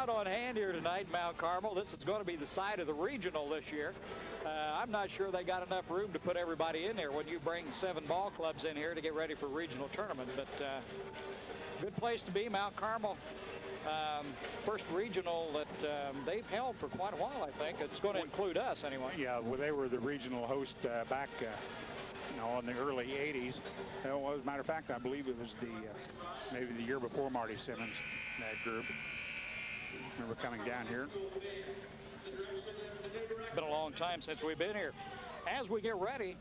crowd on hand here tonight in Mount Carmel. This is going to be the site of the regional this year. I'm not sure they got enough room to put everybody in there when you bring 7 ball clubs in here to get ready for regional tournament. But good place to be, Mount Carmel. First regional that they've held for quite a while, I think. It's going to include us anyway. Yeah, well, they were the regional host back, in the early 80s. Well, as a matter of fact, I believe it was maybe the year before Marty Simmons, that group. I remember coming down here. It's been a long time since we've been here. As we get ready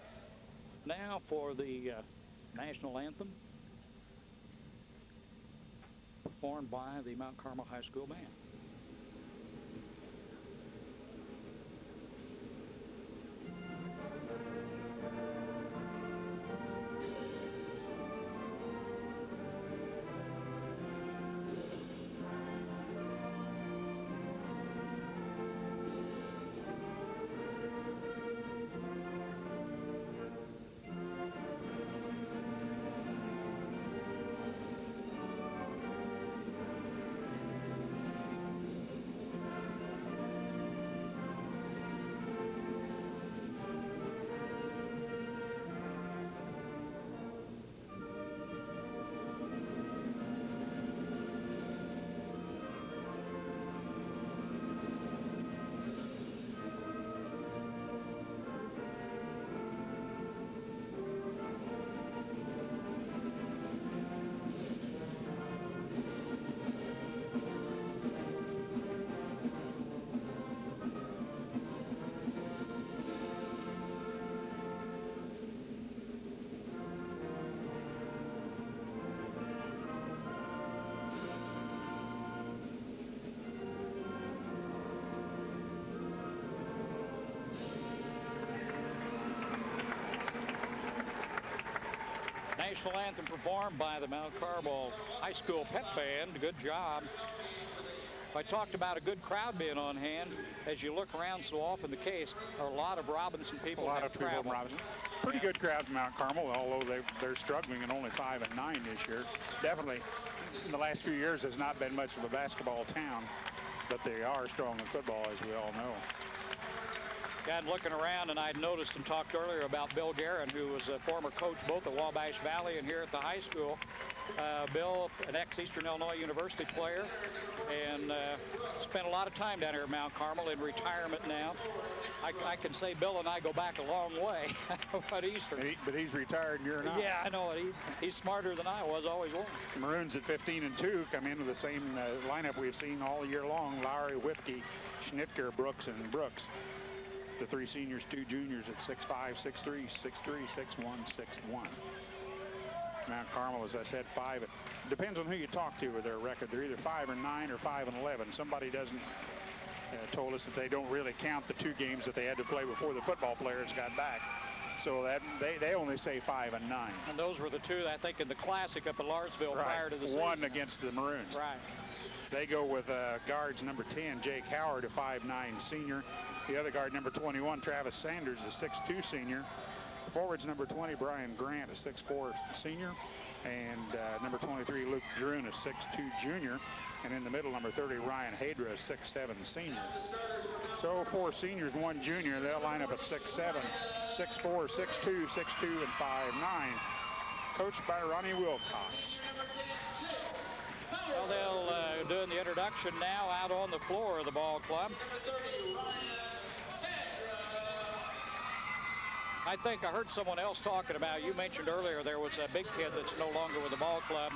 now for the national anthem, performed by the Mount Carmel High School Band. National anthem performed by the Mount Carmel High School Pep Band. Good job. I talked about a good crowd being on hand. As you look around so often the case, there are a lot of Robinson people. A lot of people in Robinson. Pretty good crowd in Mount Carmel, although they're struggling and only 5-9 this year. Definitely, in the last few years, has not been much of a basketball town, but they are strong in football, as we all know. And looking around, and I'd noticed and talked earlier about Bill Guerin, who was a former coach both at Wabash Valley and here at the high school. Bill, an ex-Eastern Illinois University player, and spent a lot of time down here at Mount Carmel in retirement now. I can say Bill and I go back a long way at Eastern. But he's retired and you're not. Yeah, I know it. He's smarter than I was, always was. Maroons at 15-2 come in with the same lineup we've seen all year long. Lowry, Whipke, Schnitker, Brooks, and Brooks. The 3 seniors, 2 juniors at 6'5", 6'3", 6'3", 6'1", 6'1". Mount Carmel, as I said, 5. It depends on who you talk to with their record. They're either 5-9 or 5-11. Somebody doesn't told us that they don't really count the 2 games that they had to play before the football players got back. So that they only say 5-9. And those were the 2, I think, in the Classic up at Larsville prior to the season. 1 against the Maroons. Right. They go with guards number 10, Jake Howard, a 5'9" senior. The other guard, number 21, Travis Sanders, a 6'2" senior. Forwards, number 20, Brian Grant, a 6'4" senior. And number 23, Luke Drewn, a 6'2" junior. And in the middle, number 30, Ryan Hadra, a 6'7" senior. So 4 seniors, 1 junior. They'll line up at 6'7", 6'4", 6'2", 6'2", and 5'9". Coached by Ronnie Wilcox. Well, they'll doing the introduction now out on the floor of the ball club. I think I heard someone else talking about, you mentioned earlier there was a big kid that's no longer with the ball club,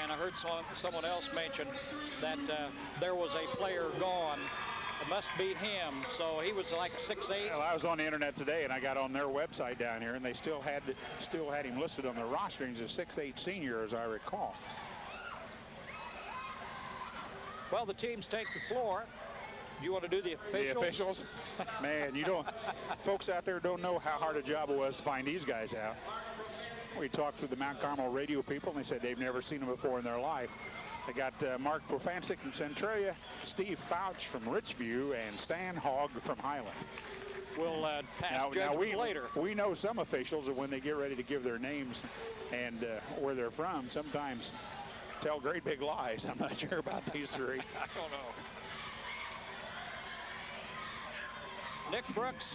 and I heard someone else mention that there was a player gone. It must be him. So he was like 6'8". Well, I was on the internet today, and I got on their website down here, and they still had him listed on their roster. He's a 6'8" senior, as I recall. Well, the teams take the floor. Do you want to do the officials? The officials? Man, you don't. Folks out there don't know how hard a job it was to find these guys out. We talked to the Mount Carmel radio people, and they said they've never seen them before in their life. They got Mark Profancic from Centralia, Steve Fouch from Richview, and Stan Hogg from Highland. We'll pass judgment later. We know some officials, and when they get ready to give their names and where they're from, sometimes tell great big lies. I'm not sure about these three. I don't know. Nick Brooks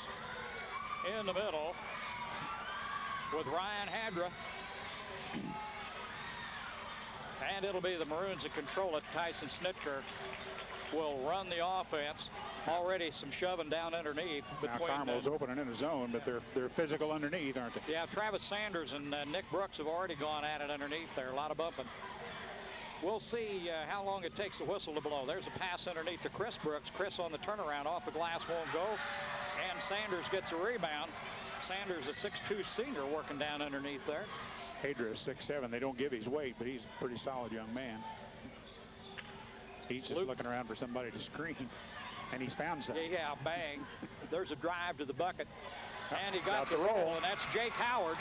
in the middle with Ryan Hadra. And it'll be the Maroons that control it. Tyson Snitker will run the offense. Already some shoving down underneath. Now Carmel's opening in the zone, but they're physical underneath, aren't they? Yeah, Travis Sanders and Nick Brooks have already gone at it underneath there. A lot of bumping. We'll see how long it takes the whistle to blow. There's a pass underneath to Chris Brooks. Chris on the turnaround off the glass won't go. And Sanders gets a rebound. Sanders, a 6'2 senior, working down underneath there. Hadra is 6'7". They don't give his weight, but he's a pretty solid young man. He's just looking around for somebody to screen, and he's found some. Yeah, bang. There's a drive to the bucket, and he got the roll, and that's Jake Howard.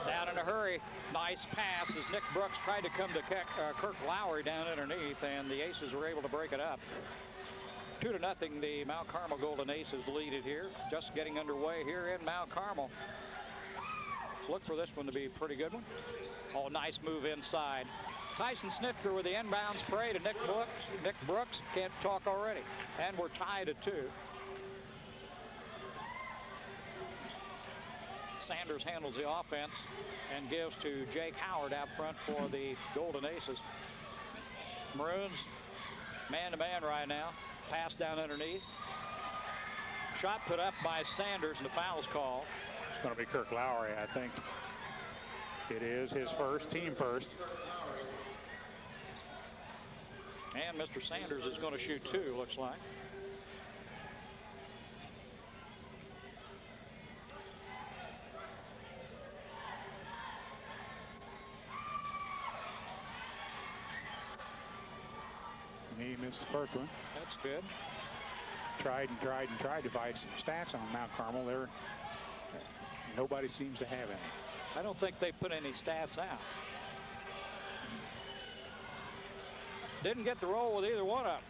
Down in a hurry. Nice pass as Nick Brooks tried to come to Kirk Lowry down underneath, and the Aces were able to break it up. 2-0, the Mount Carmel Golden Aces lead it here. Just getting underway here in Mount Carmel. Look for this one to be a pretty good one. Oh, nice move inside. Tyson Snitker with the inbound spray to Nick Brooks. Nick Brooks can't talk already. And we're tied at 2. Sanders handles the offense and gives to Jake Howard out front for the Golden Aces. Maroons man-to-man right now. Pass down underneath. Shot put up by Sanders, and the foul's called. It's going to be Kirk Lowry, I think. It is his first, team first. And Mr. Sanders is going to shoot 2, looks like. He missed the first one. That's good. Tried to find some stats on Mount Carmel. Nobody seems to have any. I don't think they put any stats out. Didn't get the roll with either one of them.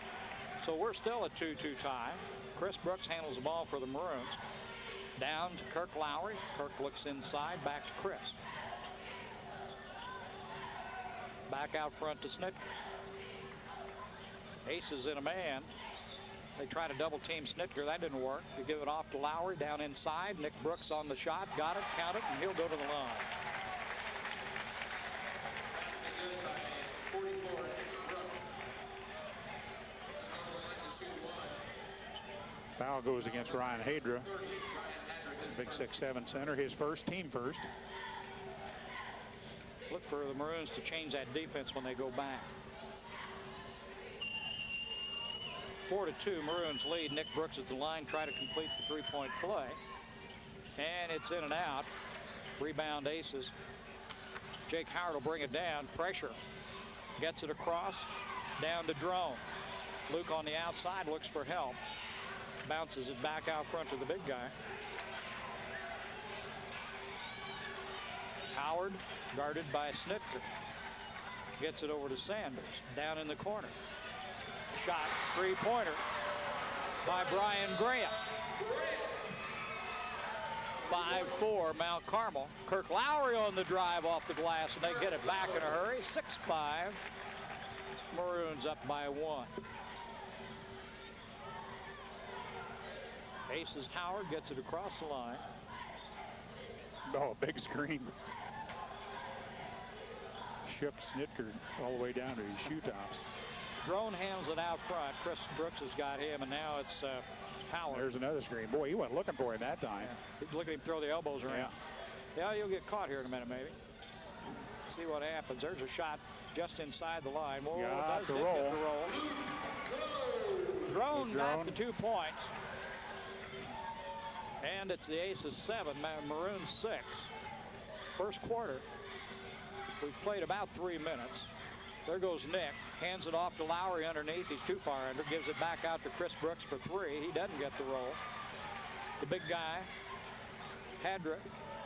So we're still at 2-2 tie. Chris Brooks handles the ball for the Maroons. Down to Kirk Lowry. Kirk looks inside, back to Chris. Back out front to Snitker. Aces in a man. They try to double team Snitker. That didn't work. They give it off to Lowry down inside. Nick Brooks on the shot. Got it, count it, and he'll go to the line. Foul goes against Ryan Hadra. Big 6'7" center. His first, team first. Look for the Maroons to change that defense when they go back. 4-2, Maroons lead. Nick Brooks at the line, try to complete the three-point play. And it's in and out. Rebound Aces. Jake Howard will bring it down. Pressure. Gets it across. Down to Drone. Luke on the outside looks for help. Bounces it back out front to the big guy. Howard guarded by Snitker. Gets it over to Sanders. Down in the corner. Shot, three-pointer by Brian Graham. 5-4 Mount Carmel. Kirk Lowry on the drive off the glass, and they get it back in a hurry. 6-5. Maroons up by 1. Aces Howard gets it across the line. Oh, big screen. Shipped Snitker all the way down to his shoe tops. Drone handles it out front. Chris Brooks has got him, and now it's Howard. There's another screen. Boy, he went looking for him that time. Yeah. Look at him throw the elbows around. Yeah, you'll get caught here in a minute, maybe. See what happens. There's a shot just inside the line. Whoa, got the roll. Drone got the 2 points. And it's the Aces 7, Maroons 6. First quarter. We've played about 3 minutes. There goes Nick. Hands it off to Lowry underneath. He's too far under. Gives it back out to Chris Brooks for 3. He doesn't get the roll. The big guy, Hadra,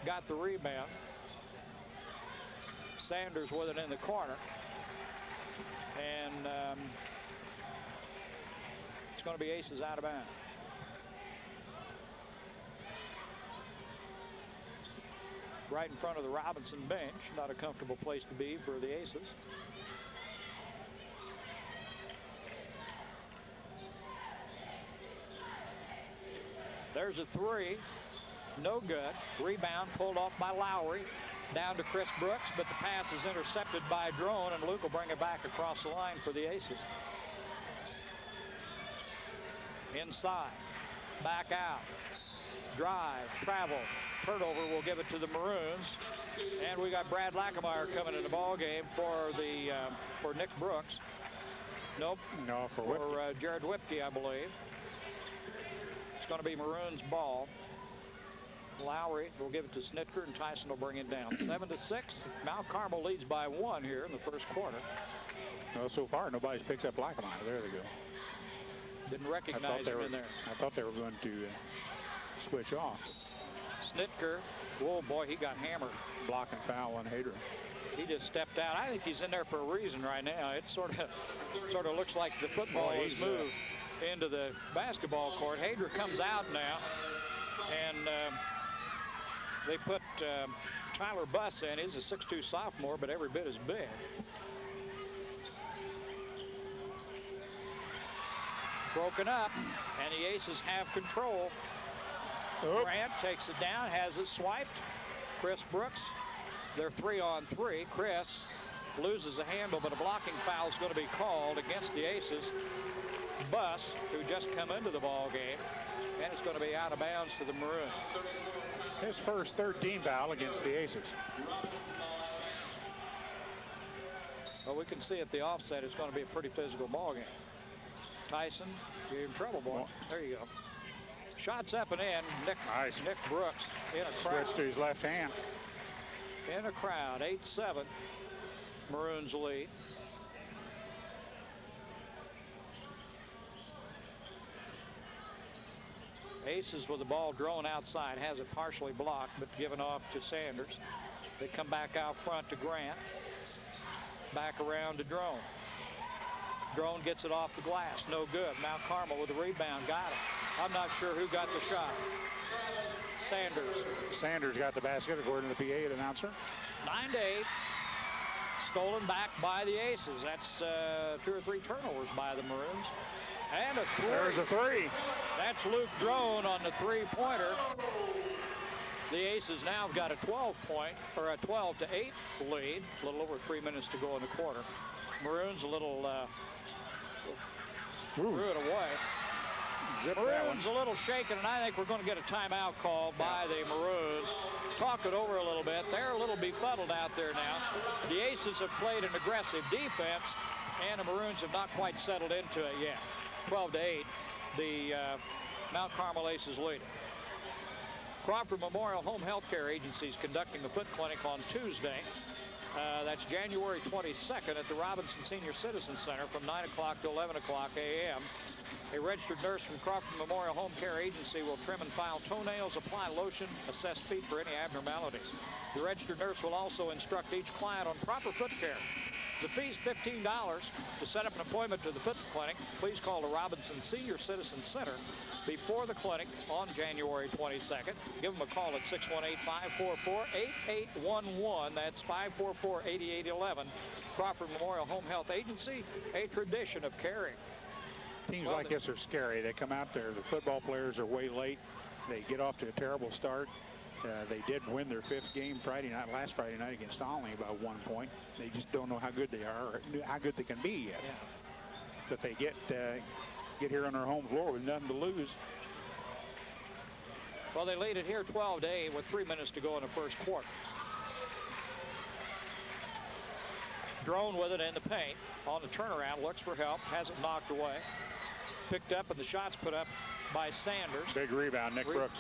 got the rebound. Sanders with it in the corner. And it's going to be Aces out of bounds. right in front of the Robinson bench. Not a comfortable place to be for the Aces. There's a three. No good. Rebound pulled off by Lowry. Down to Chris Brooks, but the pass is intercepted by Drone, and Luke will bring it back across the line for the Aces. Inside. Back out. Drive. Travel. Turnover will give it to the Maroons. And we got Brad Lackemeyer coming in the ball game for the for Nick Brooks. Nope. No, for Jared Whipke, I believe. It's going to be Maroons' ball. Lowry will give it to Snitker, and Tyson will bring it down. 7-6. Mount Carmel leads by 1 here in the first quarter. Well, so far, nobody's picked up Lackemeyer. There they go. Didn't recognize him in there. I thought they were going to switch off. Snitker, oh boy, he got hammered. Blocking foul on Hadra. He just stepped out. I think he's in there for a reason right now. It sort of looks like the football has moved into the basketball court. Hadra comes out now, and they put Tyler Buss in. He's a 6'2" sophomore, but every bit as big. Broken up, and the Aces have control. Grant takes it down, has it swiped. Chris Brooks, they're 3-on-3. Chris loses a handle, but a blocking foul is going to be called against the Aces. Buss, who just come into the ball game, and it's going to be out of bounds to the Maroons. His first third-team foul against the Aces. Well, we can see at the offset it's going to be a pretty physical ball game. Tyson, you're in trouble, boy. There you go. Shots up and in. Nick Brooks in a crowd. Switch to his left hand. In a crowd. 8-7. Maroons lead. Aces with the ball drawn outside. Has it partially blocked, but given off to Sanders. They come back out front to Grant. Back around to Drone. Drone gets it off the glass. No good. Mount Carmel with the rebound. Got it. I'm not sure who got the shot. Sanders. Sanders got the basket, according to the PA announcer. 9-8. Stolen back by the Aces. That's 2 or 3 turnovers by the Maroons. And a three. There's a three. That's Luke Drone on the three-pointer. The Aces now have got a 12-8 lead. A little over 3 minutes to go in the quarter. Maroons a little threw it away. Maroons a little shaken, and I think we're going to get a timeout call by the Maroons. Talk it over a little bit. They're a little befuddled out there now. The Aces have played an aggressive defense, and the Maroons have not quite settled into it yet. 12-8, the Mount Carmel Aces lead. Crawford Memorial Home Health Care Agency is conducting a foot clinic on Tuesday. That's January 22nd at the Robinson Senior Citizen Center from 9 o'clock to 11 o'clock a.m. A registered nurse from Crawford Memorial Home Care Agency will trim and file toenails, apply lotion, assess feet for any abnormalities. The registered nurse will also instruct each client on proper foot care. The fee is $15. To set up an appointment to the foot clinic, please call the Robinson Senior Citizen Center before the clinic on January 22nd. Give them a call at 618-544-8811. That's 544-8811. Crawford Memorial Home Health Agency, a tradition of caring. Teams like this are scary. They come out there, the football players are way late. They get off to a terrible start. They did win their 5th game last Friday night against Olney by 1 point. They just don't know how good they are or how good they can be yet. Yeah. But they get here on their home floor with nothing to lose. Well, they lead it here 12-8 with 3 minutes to go in the first quarter. Drone with it in the paint. On the turnaround, looks for help, has it knocked away. Picked up, and the shot's put up by Sanders. Big rebound, Nick Brooks.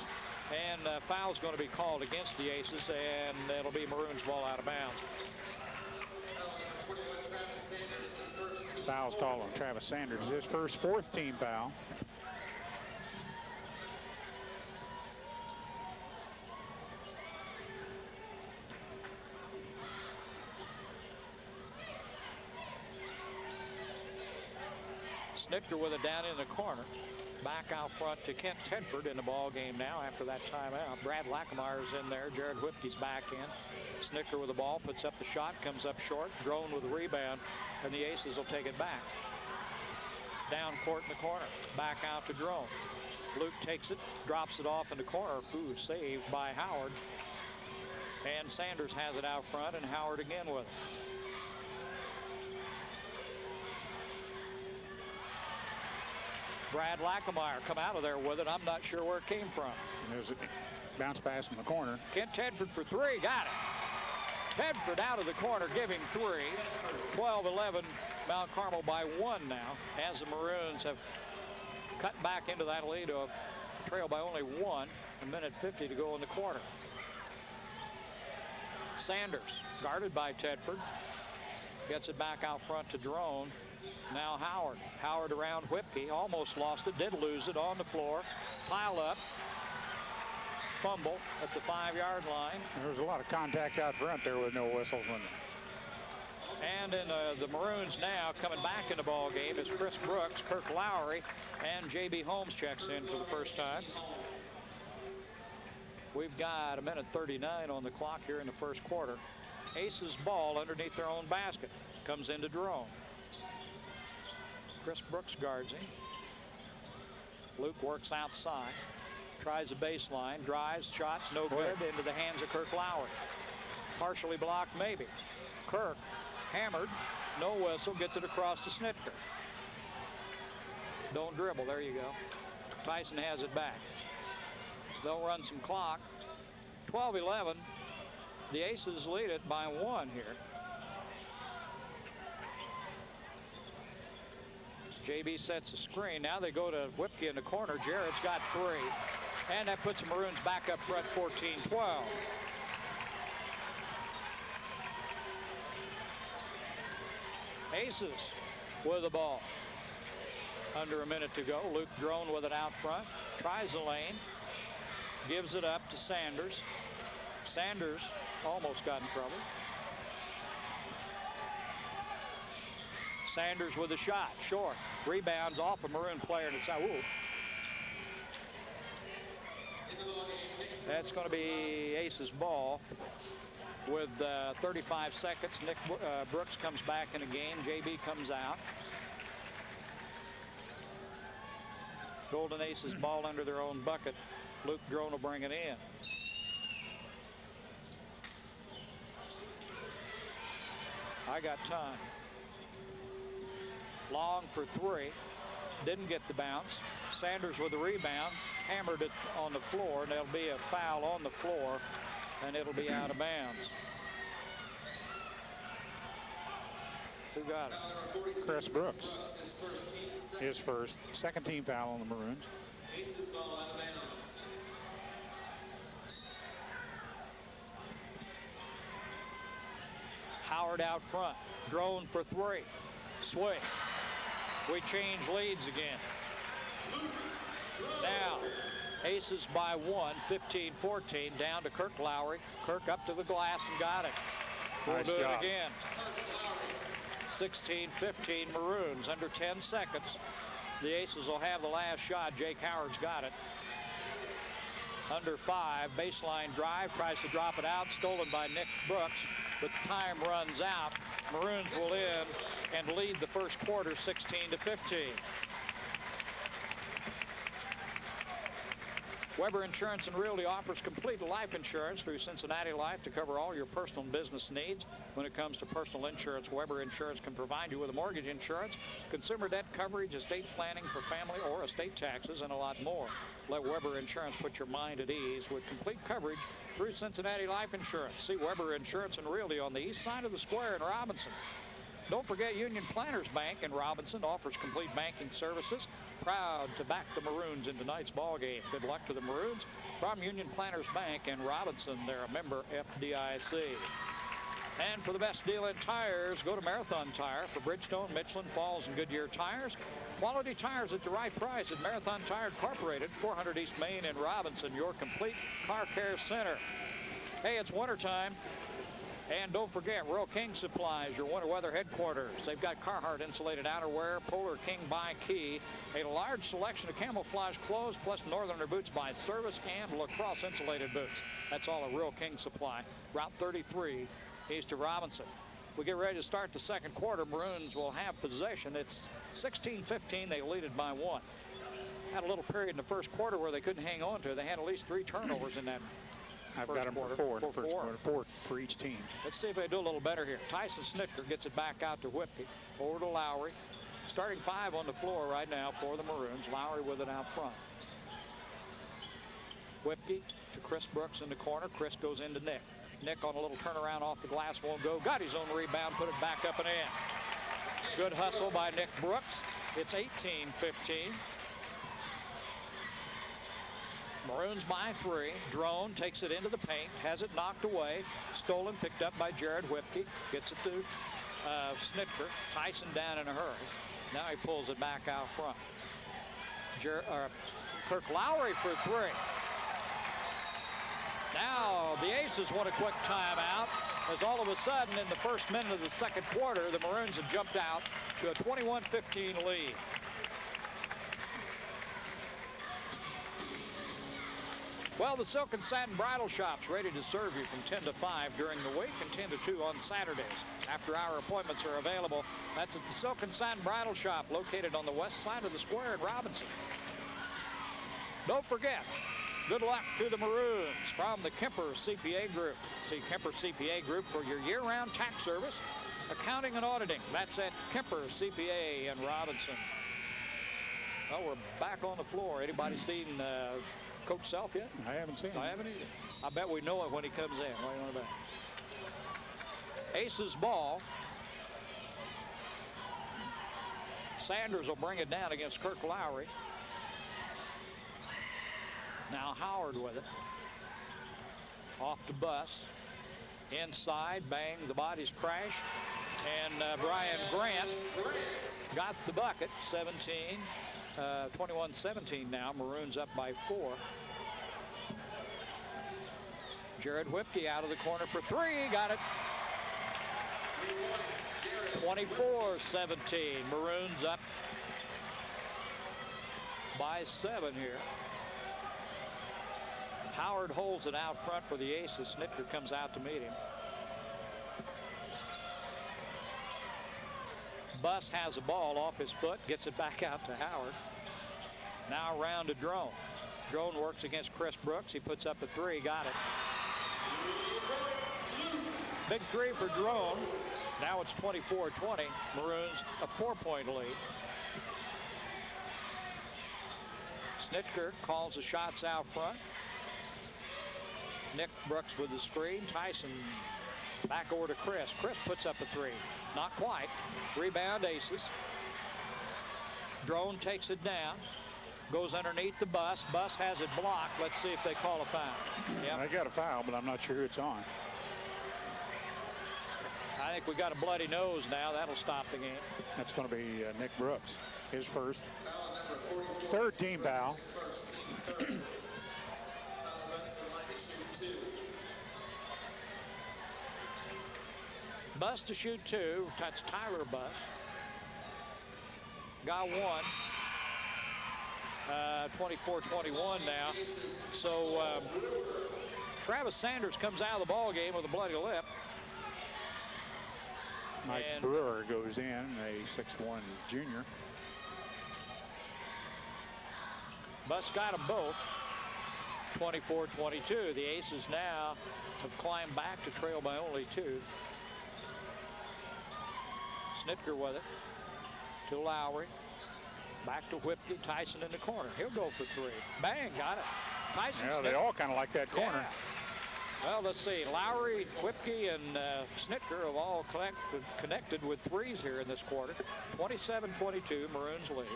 And foul's going to be called against the Aces, and it'll be Maroons ball out of bounds. Foul's called on Travis Sanders. His first 4th team foul. Snicker with it down in the corner. Back out front to Kent Tedford in the ball game now after that timeout. Brad Lackemeyer's in there. Jared Whipke's back in. Snicker with the ball, puts up the shot, comes up short. Drone with the rebound, and the Aces will take it back. Down court in the corner. Back out to Drone. Luke takes it, drops it off in the corner. Ooh, saved by Howard. And Sanders has it out front, and Howard again with it. Brad Lackemeyer come out of there with it. I'm not sure where it came from. And there's a bounce pass in the corner. Kent Tedford for three. Got it. Tedford out of the corner, giving three. 12-11, Mount Carmel by one now, as the Maroons have cut back into that lead to a trail by only one. A minute 50 to go in the quarter. Sanders, guarded by Tedford. Gets it back out front to Drone. Now Howard. Howard around Whipke. Almost lost it. Did lose it on the floor. Pile up. Fumble at the 5-yard line. There was a lot of contact out front there with no whistles. And in the Maroons now coming back in the ball game is Chris Brooks, Kirk Lowry, and J.B. Holmes checks in for the first time. We've got a minute 39 on the clock here in the first quarter. Aces ball underneath their own basket. Comes into Drone. Chris Brooks guards him. Luke works outside. Tries the baseline. Drives. Shots. No good. Into the hands of Kirk Lowry. Partially blocked maybe. Kirk hammered. No whistle. Gets it across to Snitker. Don't dribble. There you go. Tyson has it back. They'll run some clock. 12-11. The Aces lead it by one here. JB sets a screen. Now they go to Whipke in the corner. Jarrett's got three. And that puts the Maroons back up front 14-12. Aces with the ball. Under a minute to go. Luke Drone with it out front. Tries the lane. Gives it up to Sanders. Sanders almost got in trouble. Sanders with a shot. Short. Rebounds off a Maroon player to the side. Ooh. That's going to be Aces ball. With 35 seconds, Nick Brooks comes back in the game. JB comes out. Golden Aces ball under their own bucket. Luke Drone will bring it in. I got time. Long for three. Didn't get the bounce. Sanders with the rebound. Hammered it on the floor, and there'll be a foul on the floor, and it'll be out of bounds. Who got it? Chris Brooks. His first. Second team foul on the Maroons. Aces ball out of bounds. Howard out front. Drone for three. Swish. We change leads again. Now, Aces by one, 15-14, down to Kirk Lowry. Kirk up to the glass and got it. We'll do it again. 16-15 Maroons, under 10 seconds. The Aces will have the last shot. Jake Howard's got it. Under 5, baseline drive, tries to drop it out, stolen by Nick Brooks, but time runs out. Maroons will end and lead the first quarter 16-15. Weber Insurance and Realty offers complete life insurance through Cincinnati Life to cover all your personal and business needs. When it comes to personal insurance, Weber Insurance can provide you with a mortgage insurance, consumer debt coverage, estate planning for family or estate taxes, and a lot more. Let Weber Insurance put your mind at ease with complete coverage through Cincinnati Life Insurance. See Weber Insurance and Realty on the east side of the square in Robinson. Don't forget Union Planters Bank in Robinson offers complete banking services. Proud to back the Maroons in tonight's ball game. Good luck to the Maroons from Union Planters Bank in Robinson. They're a member FDIC. And for the best deal in tires, go to Marathon Tire for Bridgestone, Michelin, Falls, and Goodyear tires. Quality tires at the right price at Marathon Tire Incorporated, 400 East Main in Robinson, your complete car care center. Hey, it's wintertime. And don't forget, Rural King Supplies, your winter weather headquarters. They've got Carhartt insulated outerwear, Polar King by Key, a large selection of camouflage clothes, plus Northerner boots by Service and lacrosse insulated boots. That's all at Rural King Supply, Route 33, east of Robinson. We get ready to start the second quarter. Maroons will have possession. It's 16-15. They lead it by 1. Had a little period in the first quarter where they couldn't hang on to it. They had at least 3 turnovers in that I've got them for 4 in the first quarter, 4 for each team. Let's see if they do a little better here. Tyson Snitker gets it back out to Whippy. Over to Lowry. Starting 5 on the floor right now for the Maroons. Lowry with it out front. Whippy to Chris Brooks in the corner. Chris goes into Nick. Nick on a little turnaround off the glass, won't go. Got his own rebound, put it back up and in. Good hustle by Nick Brooks. It's 18-15. Maroons by 3. Drone takes it into the paint, has it knocked away. Stolen, picked up by Jared Whipke. Gets it to Snitker. Tyson down in a hurry. Now he pulls it back out front. Kirk Lowry for 3. Now the Aces want a quick timeout, as all of a sudden in the first minute of the second quarter, the Maroons have jumped out to a 21-15 lead. Well, the Silk and Satin Bridal Shop's ready to serve you from 10 to 5 during the week and 10 to 2 on Saturdays. After-hour appointments are available. That's at the Silk and Satin Bridal Shop, located on the west side of the square in Robinson. Don't forget, good luck to the Maroons from the Kemper CPA Group. See Kemper CPA Group for your year-round tax service, accounting and auditing. That's at Kemper CPA in Robinson. Well, we're back on the floor. Anybody seen Coach Self yet? I haven't seen him. I haven't either. I bet we know it when he comes in. What do you want to bet? Aces ball. Sanders will bring it down against Kirk Lowry. Now Howard with it. Off the bus. Inside, bang, the bodies crash. And Brian Grant got the bucket. 21-17 now. Maroons up by 4. Jared Whipke out of the corner for 3. Got it. 24-17. Maroons up by 7 here. Howard holds it out front for the Aces. Snitker comes out to meet him. Buss has the ball off his foot, gets it back out to Howard. Now around to Drone. Drone works against Chris Brooks. He puts up a 3, got it. Big 3 for Drone. Now it's 24-20. Maroons a 4-point lead. Snitker calls the shots out front. Nick Brooks with the screen. Tyson back over to Chris. Chris puts up a 3. Not quite. Rebound Aces. Drone takes it down. Goes underneath the Buss. Buss has it blocked. Let's see if they call a foul. Yep. I got a foul, but I'm not sure who it's on. I think we got a bloody nose now. That'll stop the game. That's going to be Nick Brooks. His first. Third team foul. Buss to shoot 2. That's Tyler Buss. Got 1. 24-21 now. So Travis Sanders comes out of the ball game with a bloody lip. Mike Brewer goes in, a 6'1 junior. Buss got them both. 24-22. The Aces now have climbed back to trail by only 2. Snitker with it to Lowry. Back to Whipke. Tyson in the corner. He'll go for 3. Bang, got it. Tyson. Yeah, they all kind of like that corner. Yeah. Well, let's see. Lowry, Whipke, and Snitker have all connected with 3s here in this quarter. 27-22, Maroons lead.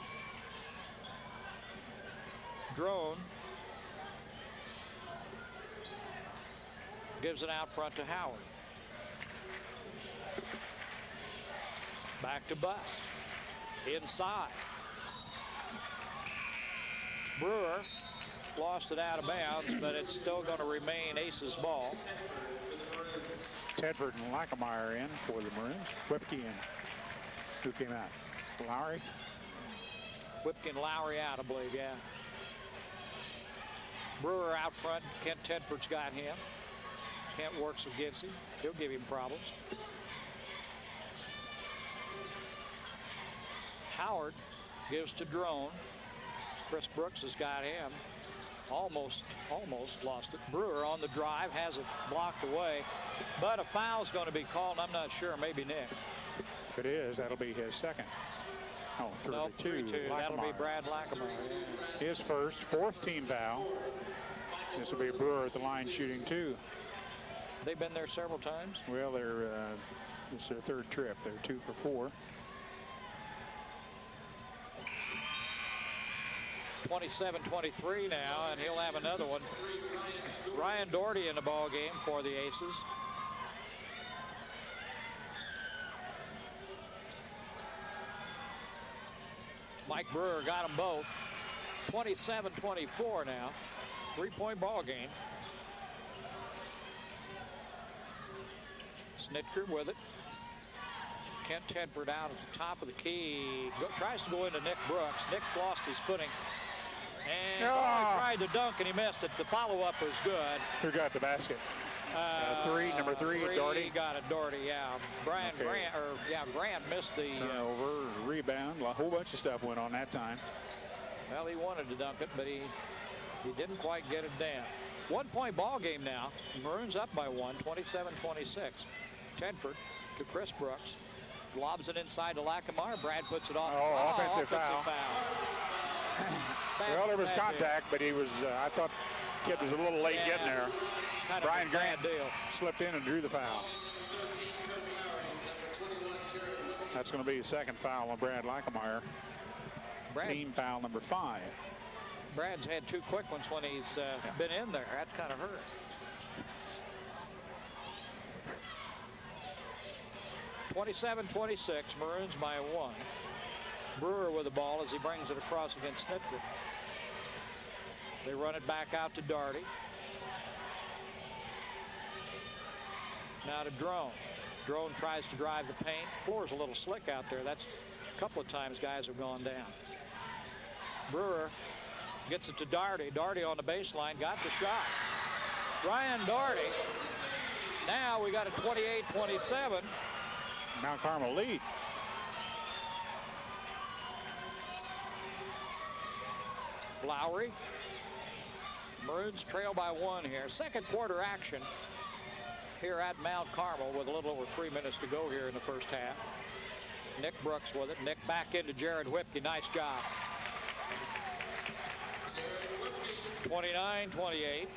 Drone gives it out front to Howard. Back to Buss. Inside. Brewer lost it out of bounds, but it's still going to remain Aces ball. Tedford and Lackameyer in for the Maroons. Whipke and who came out? Lowry? Whipke and Lowry out, I believe, yeah. Brewer out front. Kent Tedford's got him. Kent works against him. He'll give him problems. Howard gives to Drone. Chris Brooks has got him. Almost lost it. Brewer on the drive, has it blocked away, but a foul's going to be called. I'm not sure. Maybe Nick. If it is, that'll be his second. Oh, 3-2. No, 3-2. That'll be Brad Lackameyer. Yeah. His first, fourth team foul. This will be Brewer at the line shooting 2. They've been there several times. Well, this is their third trip. They're 2 for 4. 27-23 now, and he'll have another one. Ryan Doherty in the ball game for the Aces. Mike Brewer got them both. 27-24 now. 3-point ball game. Snitker with it. Kent Tedford out at the top of the key. Tries to go into Nick Brooks. Nick lost his footing. And he tried to dunk and he missed it. The follow-up was good. Who got the basket? Number three, Doherty. Got it, Doherty, yeah. Grant missed the turnover, rebound. A whole bunch of stuff went on that time. Well, he wanted to dunk it, but he didn't quite get it down. 1-point ball game now. Maroons up by 1, 27-26. Tedford to Chris Brooks. Lobs it inside to Lackameyer. Brad puts it off. Offensive foul. Well, there was contact, but he was, I thought kid was a little late getting there. Brian Grant slipped in and drew the foul. That's going to be his second foul on Brad Lackameyer. Team foul number 5. Brad's had 2 quick ones when he's been in there. That's kind of hurt. (27-26), Maroons by 1. Brewer with the ball as he brings it across against Snitker. They run it back out to Doherty. Now to Drone. Drone tries to drive the paint. Floor's a little slick out there. That's a couple of times guys have gone down. Brewer gets it to Doherty. Doherty on the baseline, got the shot. Ryan Doherty. Now we got a 28-27. Mount Carmel lead. Lowry. Maroons trail by 1 here. Second quarter action here at Mount Carmel with a little over 3 minutes to go here in the first half. Nick Brooks with it. Nick back into Jared Whipke. Nice job. 29-28.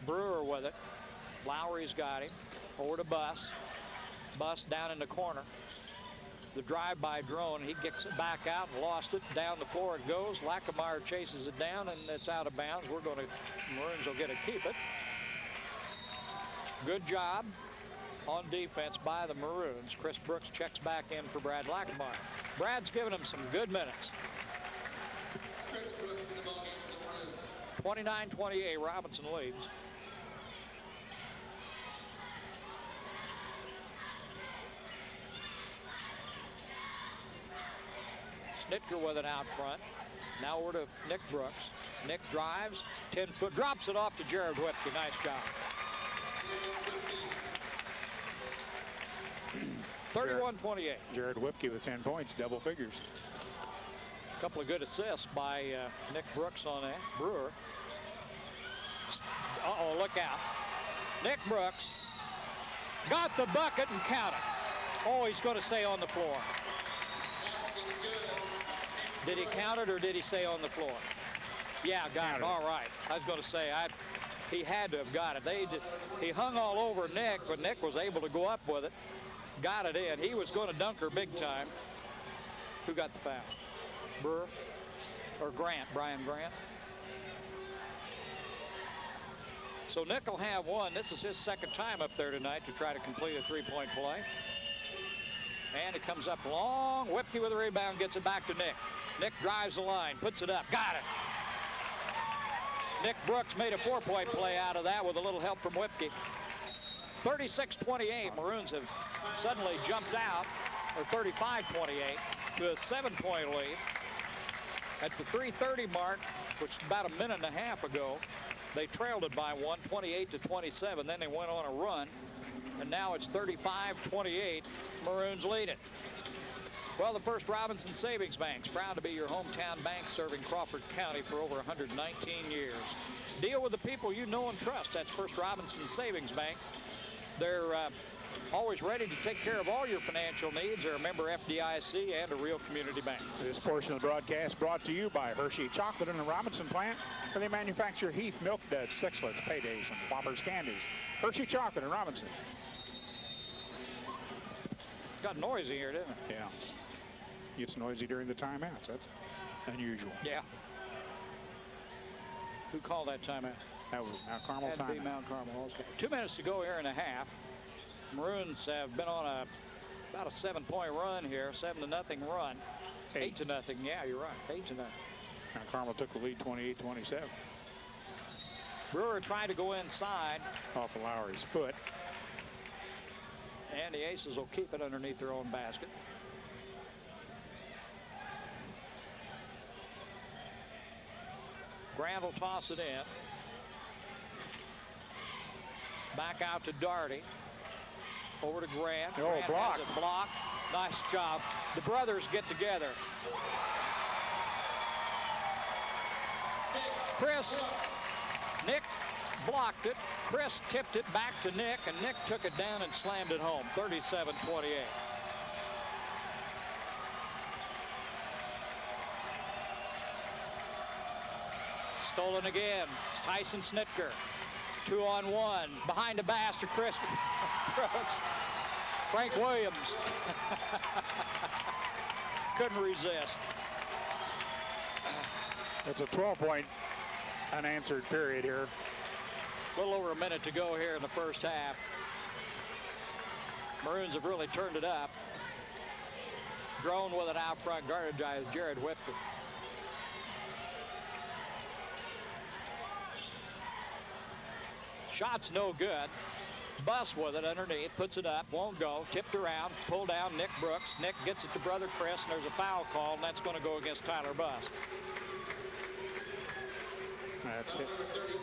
Brewer with it. Lowry's got him. Over to Buss. Buss down in the corner. The drive by Drone. He gets it back out and lost it. Down the floor it goes. Lackameyer chases it down and it's out of bounds. Maroons will get to keep it. Good job on defense by the Maroons. Chris Brooks checks back in for Brad Lackameyer. Brad's given him some good minutes. 29-28, Robinson leads. Snitker with it out front. Now we're to Nick Brooks. Nick drives, 10-foot, drops it off to Jared Whipke. Nice job. 31-28. Jared Whipke with 10 points, double figures. A couple of good assists by Nick Brooks on that. Brewer. Uh-oh, look out. Nick Brooks got the bucket and counted. Oh, he's going to say on the floor. Did he count it or did he say on the floor? Yeah, got it. All right. I was going to say, he had to have got it. He hung all over Nick, but Nick was able to go up with it. Got it in. He was going to dunk her big time. Who got the foul? Brewer or Grant? Brian Grant. So Nick will have one. This is his second time up there tonight to try to complete a 3-point play. And it comes up long. Whipke with a rebound, gets it back to Nick. Nick drives the line, puts it up, got it. Nick Brooks made a 4-point play out of that with a little help from Whipke. 36-28. Maroons have suddenly jumped out, or 35-28, to a 7-point lead. At the 3:30 mark, which is about a minute and a half ago, they trailed it by 1, 28-27. Then they went on a run, and now it's 35-28. Maroons lead it. Well, the First Robinson Savings Bank's proud to be your hometown bank, serving Crawford County for over 119 years. Deal with the people you know and trust. That's First Robinson Savings Bank. They're always ready to take care of all your financial needs. They're a member FDIC and a real community bank. This portion of the broadcast brought to you by Hershey Chocolate in the Robinson plant, where they manufacture Heath Milk Duds, Sixlets, Paydays, and Whoppers candies. Hershey Chocolate in Robinson. Got noisy here, didn't it? Yeah. It's noisy during the timeouts. That's unusual. Yeah. Who called that timeout? That was Mount Carmel Had to be timeout. Mount Carmel. Okay. 2 minutes to go here in a half. Maroons have been on about a 7-point run here, 7-0 run. 8-0. Yeah, you're right. 8-0. Mount Carmel took the lead 28-27. Brewer tried to go inside. Off of Lowry's foot. And the Aces will keep it underneath their own basket. Grant will toss it in. Back out to Daugherty. Over to Grant. Oh, Grant block. has a block. Nice job. The brothers get together. Nick blocked it. Chris tipped it back to Nick, and Nick took it down and slammed it home. 37-28. Stolen again. It's Tyson Snitker. 2-on-1. Behind the bass to Chris Brooks. Frank Williams. Couldn't resist. It's a 12-point unanswered period here. A little over a minute to go here in the first half. Maroons have really turned it up. Drone with it out front, guarded by Jared Whipke. Shot's no good. Buss with it underneath, puts it up, won't go, tipped around, pulled down Nick Brooks. Nick gets it to brother Chris, and there's a foul call, and that's going to go against Tyler Buss. That's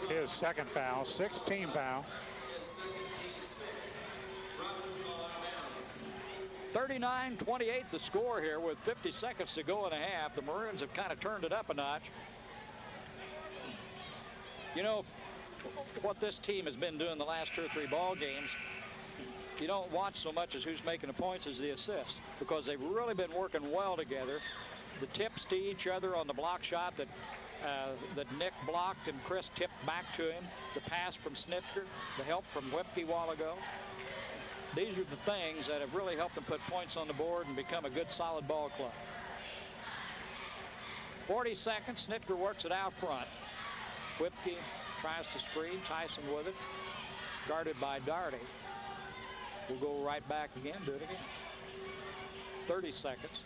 his second foul, 16 foul. 39-28 the score here with 50 seconds to go in a half. The Maroons have kind of turned it up a notch. You know, what this team has been doing the last 2 or 3 ball games, you don't watch so much as who's making the points as the assists, because they've really been working well together. The tips to each other on the block shot that Nick blocked and Chris tipped back to him, the pass from Snitker, the help from Whipke a while ago. These are the things that have really helped them put points on the board and become a good solid ball club. 40 seconds, Snitker works it out front. Whipke tries to screen, Tyson with it, guarded by Daugherty. We'll go right back again, do it again. 30 seconds.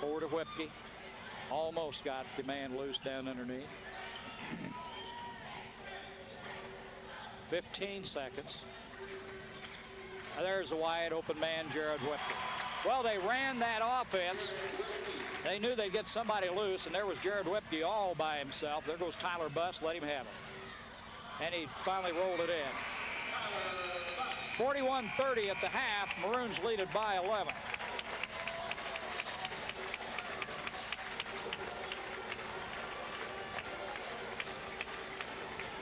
Over to Whipke. Almost got the man loose down underneath. 15 seconds. There's a wide open man, Jared Whipke. Well, they ran that offense. They knew they'd get somebody loose, and there was Jared Whipke all by himself. There goes Tyler Buss, let him have it. And he finally rolled it in. 41-30 at the half. Maroons lead it by 11.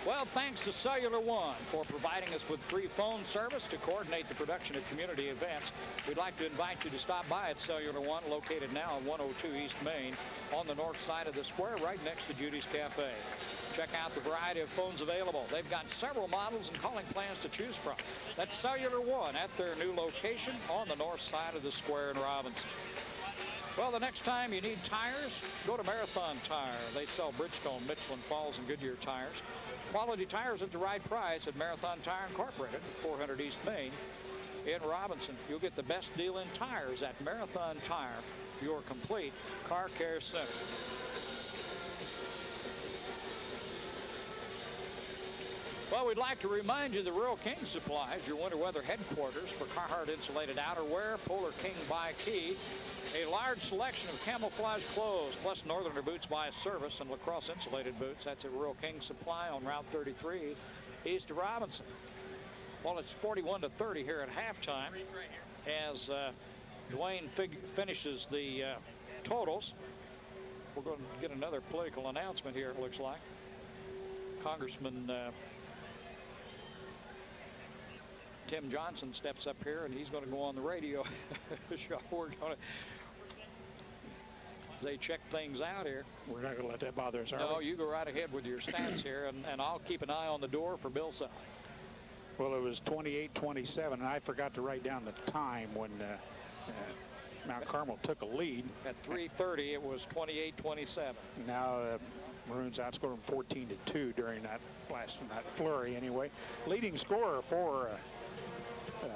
Well, thanks to Cellular One for providing us with free phone service to coordinate the production of community events. We'd like to invite you to stop by at Cellular One, located now on 102 East Main on the north side of the square, right next to Judy's Cafe. Check out the variety of phones available. They've got several models and calling plans to choose from. That's Cellular One at their new location on the north side of the square in Robinson. Well, the next time you need tires, go to Marathon Tire. They sell Bridgestone, Michelin, Falls, and Goodyear tires. Quality tires at the right price at Marathon Tire Incorporated, 400 East Main in Robinson. You'll get the best deal in tires at Marathon Tire your complete car care center. Well, we'd like to remind you the Rural King supplies your winter weather headquarters for Carhartt insulated outerwear, Polar King by Key, a large selection of camouflage clothes, plus Northerner boots by service and lacrosse insulated boots. That's at Rural King Supply on Route 33 east of Robinson. Well, it's 41-30 here at halftime as Dwayne finishes the totals. We're going to get another political announcement here, it looks like. Congressman Tim Johnson steps up here, and he's going to go on the radio. We're going to, they check things out here. We're not going to let that bother us, are No, we? you go right ahead with your stats here, and I'll keep an eye on the door for Bill Self. Well, it was 28-27, and I forgot to write down the time when Mount Carmel took a lead. At 3:30, it was 28-27. Now Maroons outscored them 14-2 during that flurry anyway. Leading scorer for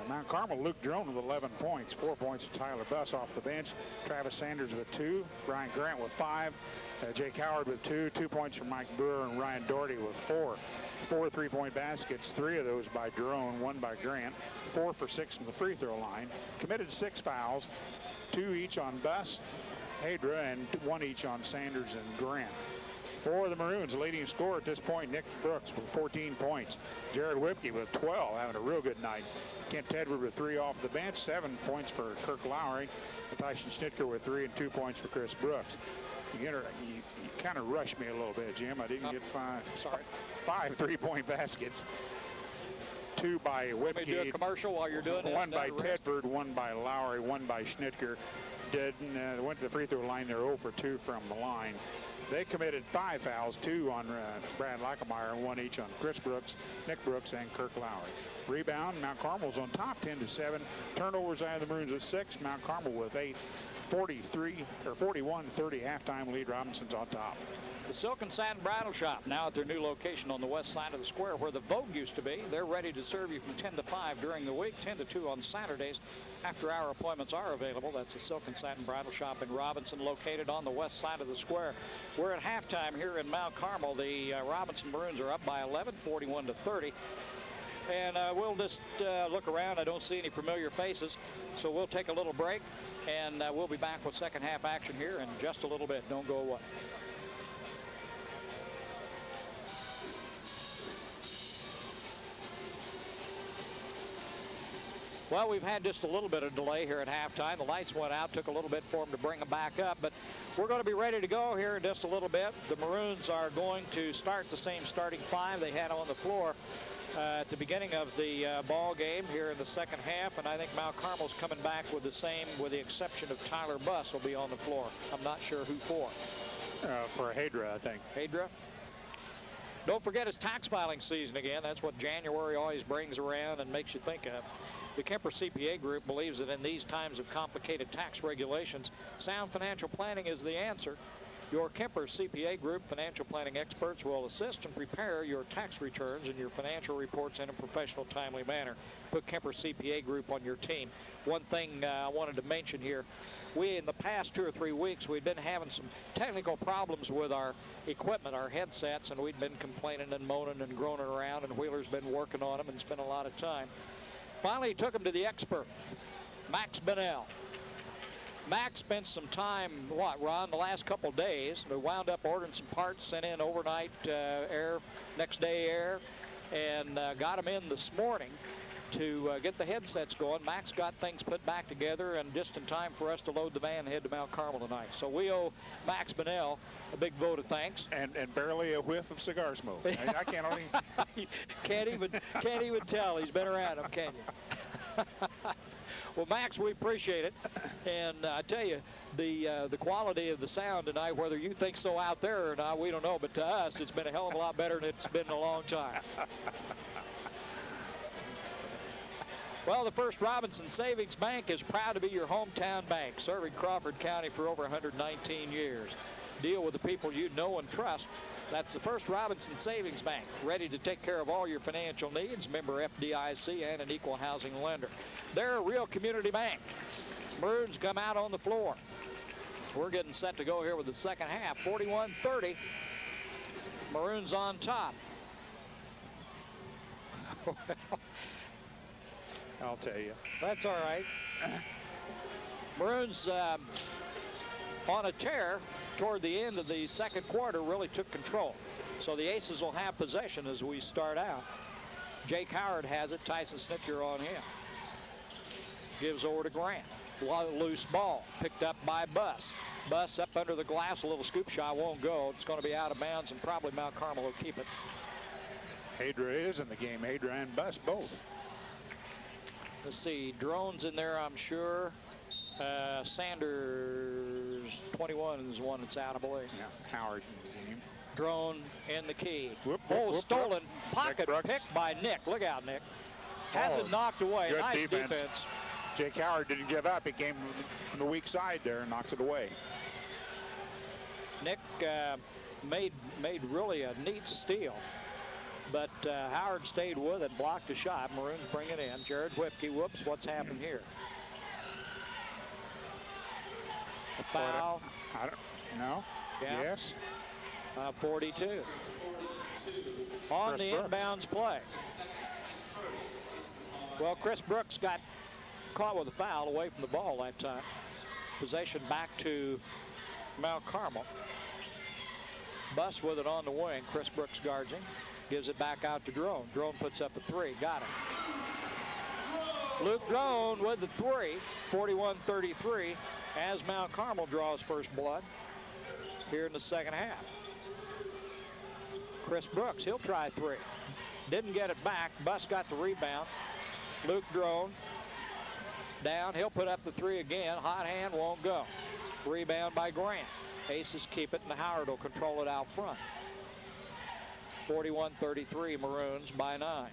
Mount Carmel, Luke Drone with 11 points. 4 points to Tyler Buss off the bench. Travis Sanders with 2. Brian Grant with 5. Jake Howard with 2. 2 points from Mike Brewer and Ryan Doherty with 4. 4 3-point baskets, 3 of those by Drone, 1 by Grant. 4 for 6 from the free throw line. Committed 6 fouls, 2 each on Buss, Hadra, and 1 each on Sanders and Grant. For the Maroons, leading scorer at this point, Nick Brooks with 14 points. Jared Whipke with 12, having a real good night. Kent Edward with 3 off the bench, 7 points for Kirk Lowry. Tyson Schnitker with 3 and 2 points for Chris Brooks. You kind of rushed me a little bit, Jim. I didn't get 5 3-point baskets. 2 by Whipke. Let me do a commercial while you're doing this. 1 by Tedford, 1 by Lowry, 1 by Schnitker. Went to the free throw line. They're 0 for 2 from the line. They committed 5 fouls, 2 on Brad Lackemeyer, and 1 each on Chris Brooks, Nick Brooks, and Kirk Lowry. Rebound, Mount Carmel's on top, 10-7. Turnovers out of the Maroons at 6. Mount Carmel with 8. 41-30 halftime lead. Robinson's on top. The Silk and Satin Bridal Shop, now at their new location on the west side of the square where the Vogue used to be. They're ready to serve you from 10 to 5 during the week, 10 to 2 on Saturdays. After-hour appointments are available. That's the Silk and Satin Bridal Shop in Robinson, located on the west side of the square. We're at halftime here in Mount Carmel. The Robinson Maroons are up by 11, 41-30. And we'll just look around. I don't see any familiar faces, so we'll take a little break, and we'll be back with second half action here in just a little bit. Don't go away. Well, we've had just a little bit of delay here at halftime. The lights went out, took a little bit for them to bring them back up, but we're going to be ready to go here in just a little bit. The Maroons are going to start the same starting 5 they had on the floor at the beginning of the ball game here in the second half, and I think Mount Carmel's coming back with the same, with the exception of Tyler Buss will be on the floor. I'm not sure who for. For Hadra, I think. Hadra. Don't forget it's tax filing season again. That's what January always brings around and makes you think of. The Kemper CPA Group believes that in these times of complicated tax regulations, sound financial planning is the answer. Your Kemper CPA Group financial planning experts will assist and prepare your tax returns and your financial reports in a professional, timely manner. Put Kemper CPA Group on your team. One thing I wanted to mention here, in the past 2 or 3 weeks, we've been having some technical problems with our equipment, our headsets, and we'd been complaining and moaning and groaning around, and Wheeler's been working on them and spent a lot of time. Finally, he took him to the expert, Max Bennell. Max spent some time, Ron, the last couple days. We wound up ordering some parts, sent in overnight next day air, and got them in this morning to get the headsets going. Max got things put back together, and just in time for us to load the van and head to Mount Carmel tonight. So we owe Max Bennell a big vote of thanks. And barely a whiff of cigar smoke. I can't only... can't even tell he's been around them, can you? Well, Max, we appreciate it. And I tell you, the quality of the sound tonight, whether you think so out there or not, we don't know. But to us, it's been a hell of a lot better than it's been in a long time. Well, the First Robinson Savings Bank is proud to be your hometown bank, serving Crawford County for over 119 years. Deal with the people you know and trust. That's the First Robinson Savings Bank, ready to take care of all your financial needs, member FDIC, and an equal housing lender. They're a real community bank. Maroons come out on the floor. We're getting set to go here with the second half. 41-30. Maroons on top. Well, I'll tell you. That's all right. Maroons on a tear toward the end of the second quarter really took control. So the Aces will have possession as we start out. Jake Howard has it. Tyson Snitker on him. Gives over to Grant. Loose ball picked up by Buss. Buss up under the glass. A little scoop shot won't go. It's going to be out of bounds, and probably Mount Carmel will keep it. Hadra is in the game. Hadra and Buss both. Let's see. Drone's in there, I'm sure. Sanders 21 is the one that's out, I believe. Yeah, Howard in the game. Drone in the key. Whoop, Stolen whoop. pocket picked by Nick. Look out, Nick. Has it knocked away. Good Nice defense. Jake Howard didn't give up. He came from the weak side there and knocked it away. Nick made really a neat steal, but Howard stayed with it, blocked a shot. Maroons bring it in. Jared Whipke, whoops, what's happened here? A foul. I don't know. Yeah. Yes. 42. On Chris the Brooks. inbounds play. Well, Chris Brooks got caught with a foul away from the ball that time. Possession back to Mount Carmel. Buss with it on the wing. Chris Brooks guards him. Gives it back out to Drone. Drone puts up a three. Got it. Luke Drone with the three. 41-33 as Mount Carmel draws first blood here in the second half. Chris Brooks, he'll try three. Didn't get it back. Buss got the rebound. Luke Drone down. He'll put up the three again. Hot hand won't go. Rebound by Grant. Aces keep it, and Howard will control it out front. 41-33 Maroons by 9.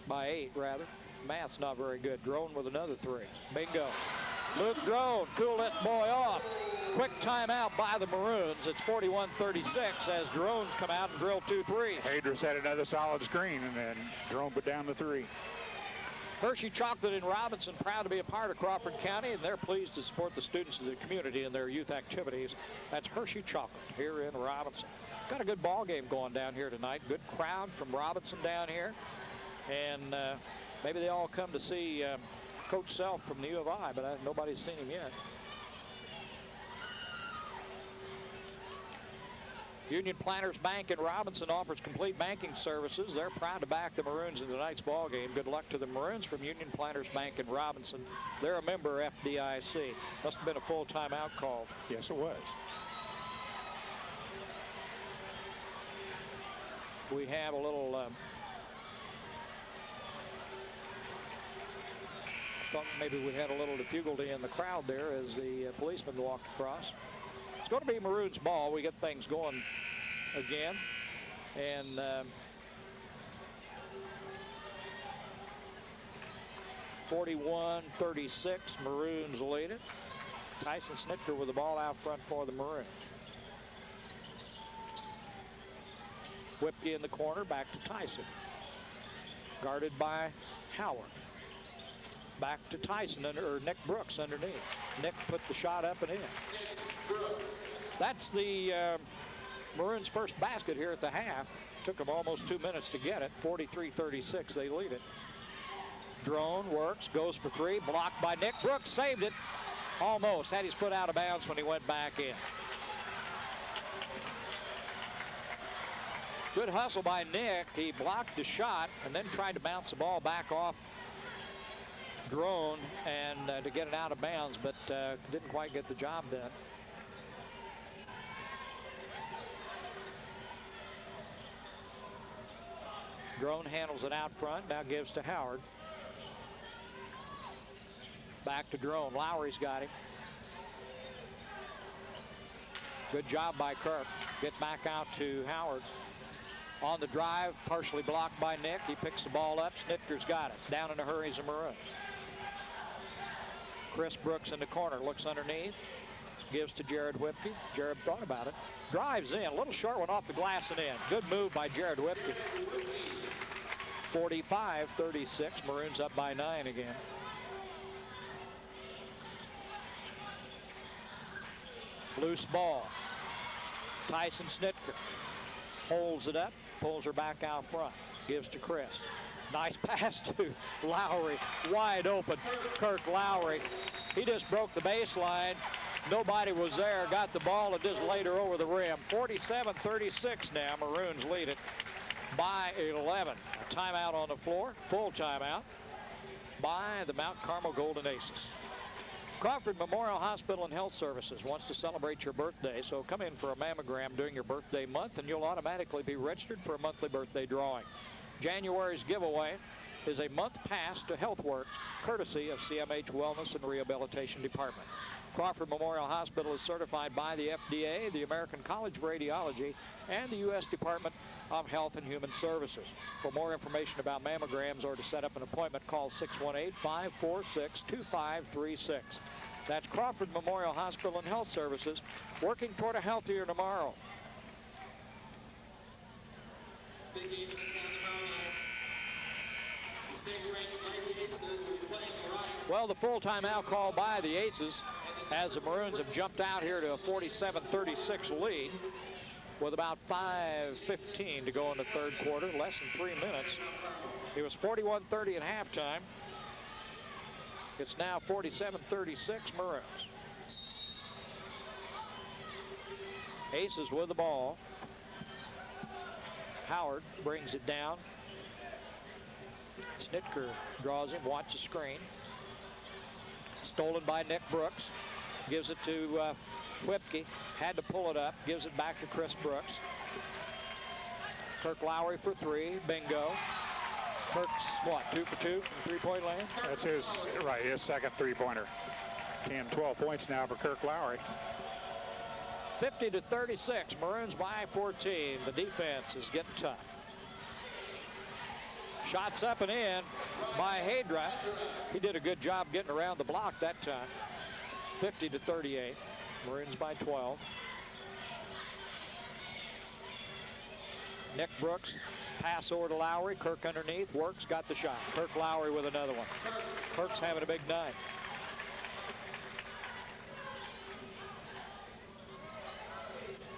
By 8, rather. Math's not very good. Drone with another three. Bingo. Luke Drone, cool that boy off. Quick timeout by the Maroons. It's 41-36 as Drones come out and drill 2 threes. Hader's had another solid screen, and then Drone put down the three. Hershey Chocolate in Robinson, proud to be a part of Crawford County, and they're pleased to support the students of the community in their youth activities. That's Hershey Chocolate here in Robinson. Got a good ball game going down here tonight. Good crowd from Robinson down here, and maybe they all come to see Coach Self from the U of I, but nobody's seen him yet. Union Planters Bank in Robinson offers complete banking services. They're proud to back the Maroons in tonight's ball game. Good luck to the Maroons from Union Planters Bank in Robinson. They're a member FDIC. Must have been a full timeout call. Yes, it was. We have a little thought maybe we had a little difficulty in the crowd there as the policeman walked across. It's going to be Maroons ball. We get things going again, and 41-36 Maroons lead it. Tyson Snitker with the ball out front for the Maroons. Whipke in the corner, back to Tyson. Guarded by Howard. Back to Tyson, or Nick Brooks underneath. Nick put the shot up and in. That's the Maroons' first basket here at the half. Took them almost 2 minutes to get it. 43-36, they lead it. Drone works, goes for three, blocked by Nick Brooks, saved it. Almost, had his foot out of bounds when he went back in. Good hustle by Nick. He blocked the shot and then tried to bounce the ball back off Drone and to get it out of bounds, but didn't quite get the job done. Drone handles it out front, now gives to Howard. Back to Drone. Lowry's got him. Good job by Kirk. Get back out to Howard. On the drive, partially blocked by Nick. He picks the ball up. Snitker's got it. Down in a hurry is the Maroons. Chris Brooks in the corner, looks underneath. Gives to Jared Whipke. Jared thought about it. Drives in. A little short one off the glass and in. Good move by Jared Whipke. 45-36. Maroons up by 9 again. Loose ball. Tyson Snitker holds it up, pulls her back out front, gives to Chris. Nice pass to Lowry, wide open. Kirk Lowry, he just broke the baseline. Nobody was there, got the ball and just laid her over the rim. 47-36 now, Maroons lead it by 11. A timeout on the floor, full timeout by the Mount Carmel Golden Aces. Crawford Memorial Hospital and Health Services wants to celebrate your birthday, so come in for a mammogram during your birthday month and you'll automatically be registered for a monthly birthday drawing. January's giveaway is a month pass to HealthWorks, courtesy of CMH Wellness and Rehabilitation Department. Crawford Memorial Hospital is certified by the FDA, the American College of Radiology, and the U.S. Department of Health and Human Services. For more information about mammograms or to set up an appointment, call 618-546-2536. That's Crawford Memorial Hospital and Health Services, working toward a healthier tomorrow. Big games in town tomorrow night. The state ranked by the Aces will be playing the Rice. Well, the full timeout called by the Aces as the Maroons have jumped out here to a 47-36 lead with about 5:15 to go in the third quarter, less than 3 minutes. It was 41-30 at halftime. It's now 47-36 Maroons. Aces with the ball. Howard brings it down. Snitker draws him, watch the screen. Stolen by Nick Brooks. Gives it to Whipke. Had to pull it up. Gives it back to Chris Brooks. Kirk Lowry for three. Bingo. Kirk's, what, 2 for 2 from three-point land? That's his second three-pointer. 10, 12 points now for Kirk Lowry. 50-36, Maroons by 14. The defense is getting tough. Shots up and in by Hadra. He did a good job getting around the block that time. 50-38, Maroons by 12. Nick Brooks, pass over to Lowry. Kirk underneath, works, got the shot. Kirk Lowry with another one. Kirk's having a big night.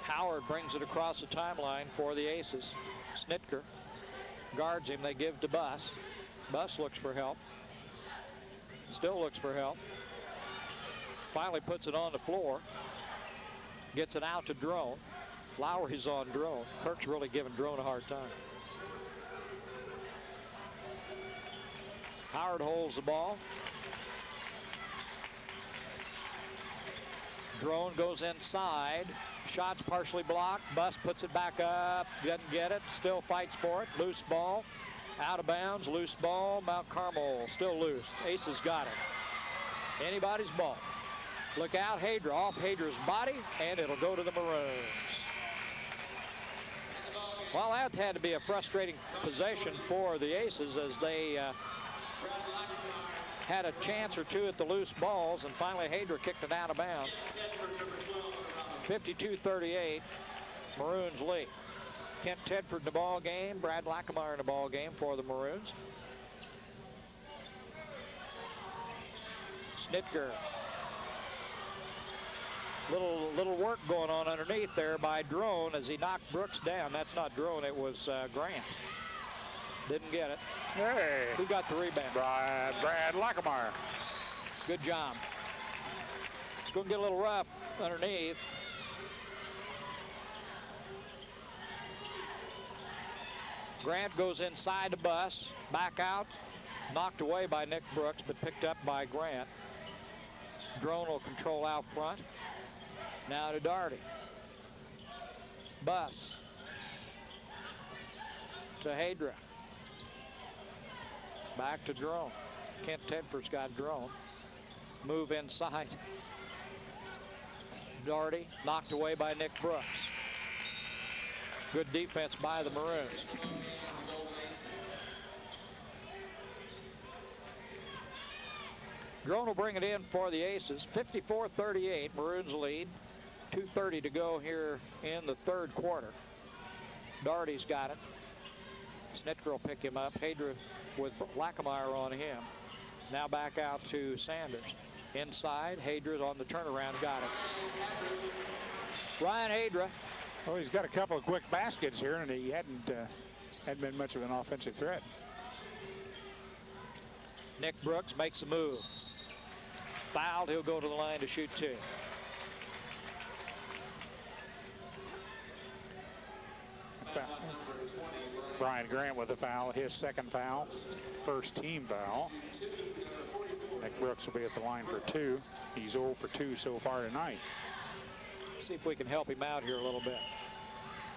Howard brings it across the timeline for the Aces. Snitker guards him. They give to Buss. Buss looks for help. Still looks for help. Finally puts it on the floor. Gets it out to Drone. Lowry's on Drone. Kirk's really giving Drone a hard time. Howard holds the ball. Drone goes inside. Shot's partially blocked. Buss puts it back up. Doesn't get it. Still fights for it. Loose ball. Out of bounds. Loose ball. Mount Carmel still loose. Aces got it. Anybody's ball. Look out. Hadra off Hadra's body, and it'll go to the Maroons. Well, that had to be a frustrating possession for the Aces as they had a chance or two at the loose balls, and finally Hadra kicked it out of bounds. 52-38, Maroons lead. Kent Tedford in the ball game. Brad Lackameyer in the ball game for the Maroons. Snitker. Little work going on underneath there by Drone as he knocked Brooks down. That's not Drone, it was Grant. Didn't get it. Hey. Who got the rebound? Brad Lackameyer. Good job. It's going to get a little rough underneath. Grant goes inside the Buss, back out, knocked away by Nick Brooks, but picked up by Grant. Drone will control out front. Now to Daugherty. Buss to Hadra. Back to Drone. Kent Tedford's got Drone. Move inside. Daugherty knocked away by Nick Brooks. Good defense by the Maroons. Drone will bring it in for the Aces. 54-38, Maroons lead. 2:30 to go here in the third quarter. Daugherty's got it. Snitker will pick him up. Hadra with Lackameyer on him. Now back out to Sanders. Inside, Hadra's on the turnaround, got it. Ryan Hadra. Well, he's got a couple of quick baskets here, and he hadn't been much of an offensive threat. Nick Brooks makes a move. Fouled, he'll go to the line to shoot 2. Brian Grant with a foul, his second foul, first team foul. Nick Brooks will be at the line for 2. He's 0 for 2 so far tonight. See if we can help him out here a little bit.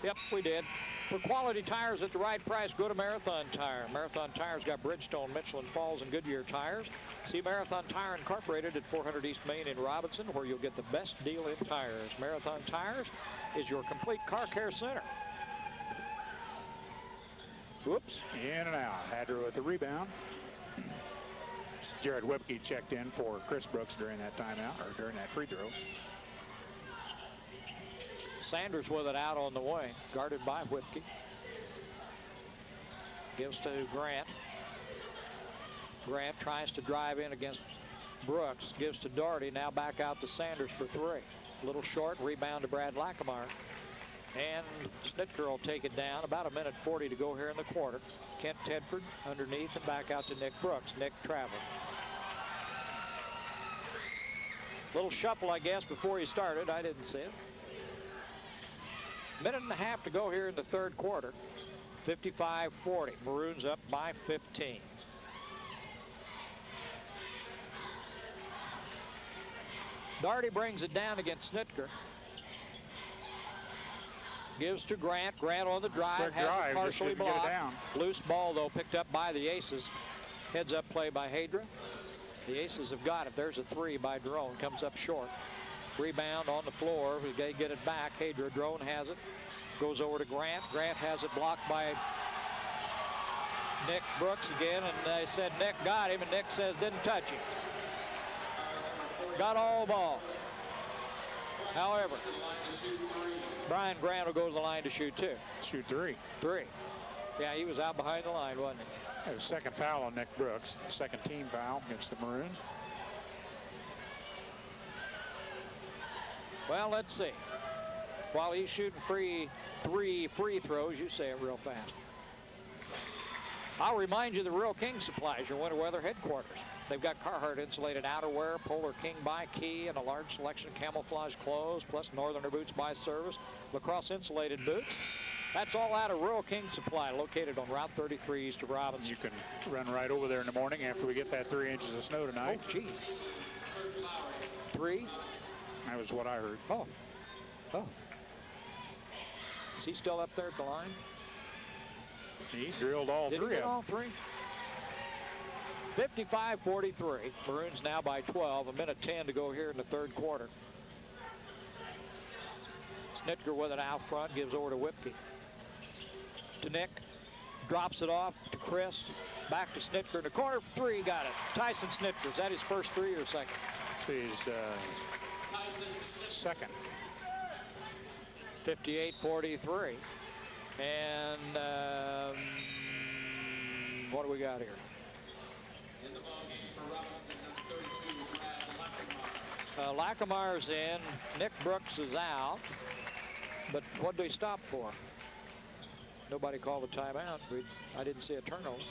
Yep, we did. For quality tires at the right price, go to Marathon Tire. Marathon Tire's got Bridgestone, Michelin Falls, and Goodyear tires. See Marathon Tire Incorporated at 400 East Main in Robinson, where you'll get the best deal in tires. Marathon Tires is your complete car care center. Whoops. In and out. Hadra with the rebound. Jared Whipke checked in for Chris Brooks during that timeout, or during that free throw. Sanders with it out on the way, guarded by Whipke. Gives to Grant. Grant tries to drive in against Brooks. Gives to Doherty. Now back out to Sanders for 3. A little short. Rebound to Brad Lackamar. And Snitker will take it down. About 1:40 to go here in the quarter. Kent Tedford underneath and back out to Nick Brooks. Nick traveling. Little shuffle, I guess, before he started. I didn't see it. 1.5 to go here in the third quarter. 55-40. Maroons up by 15. Doherty brings it down against Snitker. Gives to Grant. Grant on the drive. Has it partially blocked. Loose ball, though, picked up by the Aces. Heads up play by Hadra. The Aces have got it. There's a 3 by Drone. Comes up short. Rebound on the floor. They get it back. Hadra. Drone has it. Goes over to Grant. Grant has it blocked by Nick Brooks again. And they said Nick got him. And Nick says didn't touch him. Got all ball. However, Brian Grant will go to the line to shoot 2. Shoot 3. 3. Yeah, he was out behind the line, wasn't he? That was second foul on Nick Brooks. Second team foul against the Maroons. Well, let's see. While he's shooting 3 free throws, you say it real fast. I'll remind you the Real King supplies your winter weather headquarters. They've got Carhartt insulated outerwear, Polar King by Key, and a large selection of camouflage clothes, plus Northerner boots by service, lacrosse insulated boots. That's all out of Rural King Supply, located on Route 33 east of Robinson. You can run right over there in the morning after we get that 3 inches of snow tonight. Oh, geez. 3? That was what I heard. Oh. Oh. Is he still up there at the line? He drilled all 3 Did of he get them. all 3? 55-43. Maroons now by 12. 1:10 to go here in the third quarter. Snitker with it out front. Gives over to Whipke. To Nick. Drops it off to Chris. Back to Snitker in the corner for 3. Got it. Tyson Snitker. Is that his first 3 or second? It's his second. 58-43. And what do we got here? In the ballgame for Robinson, number 32, Brad Lackamar. Lackamar's in. Nick Brooks is out. But what do they stop for? Nobody called a timeout. I didn't see a turnover.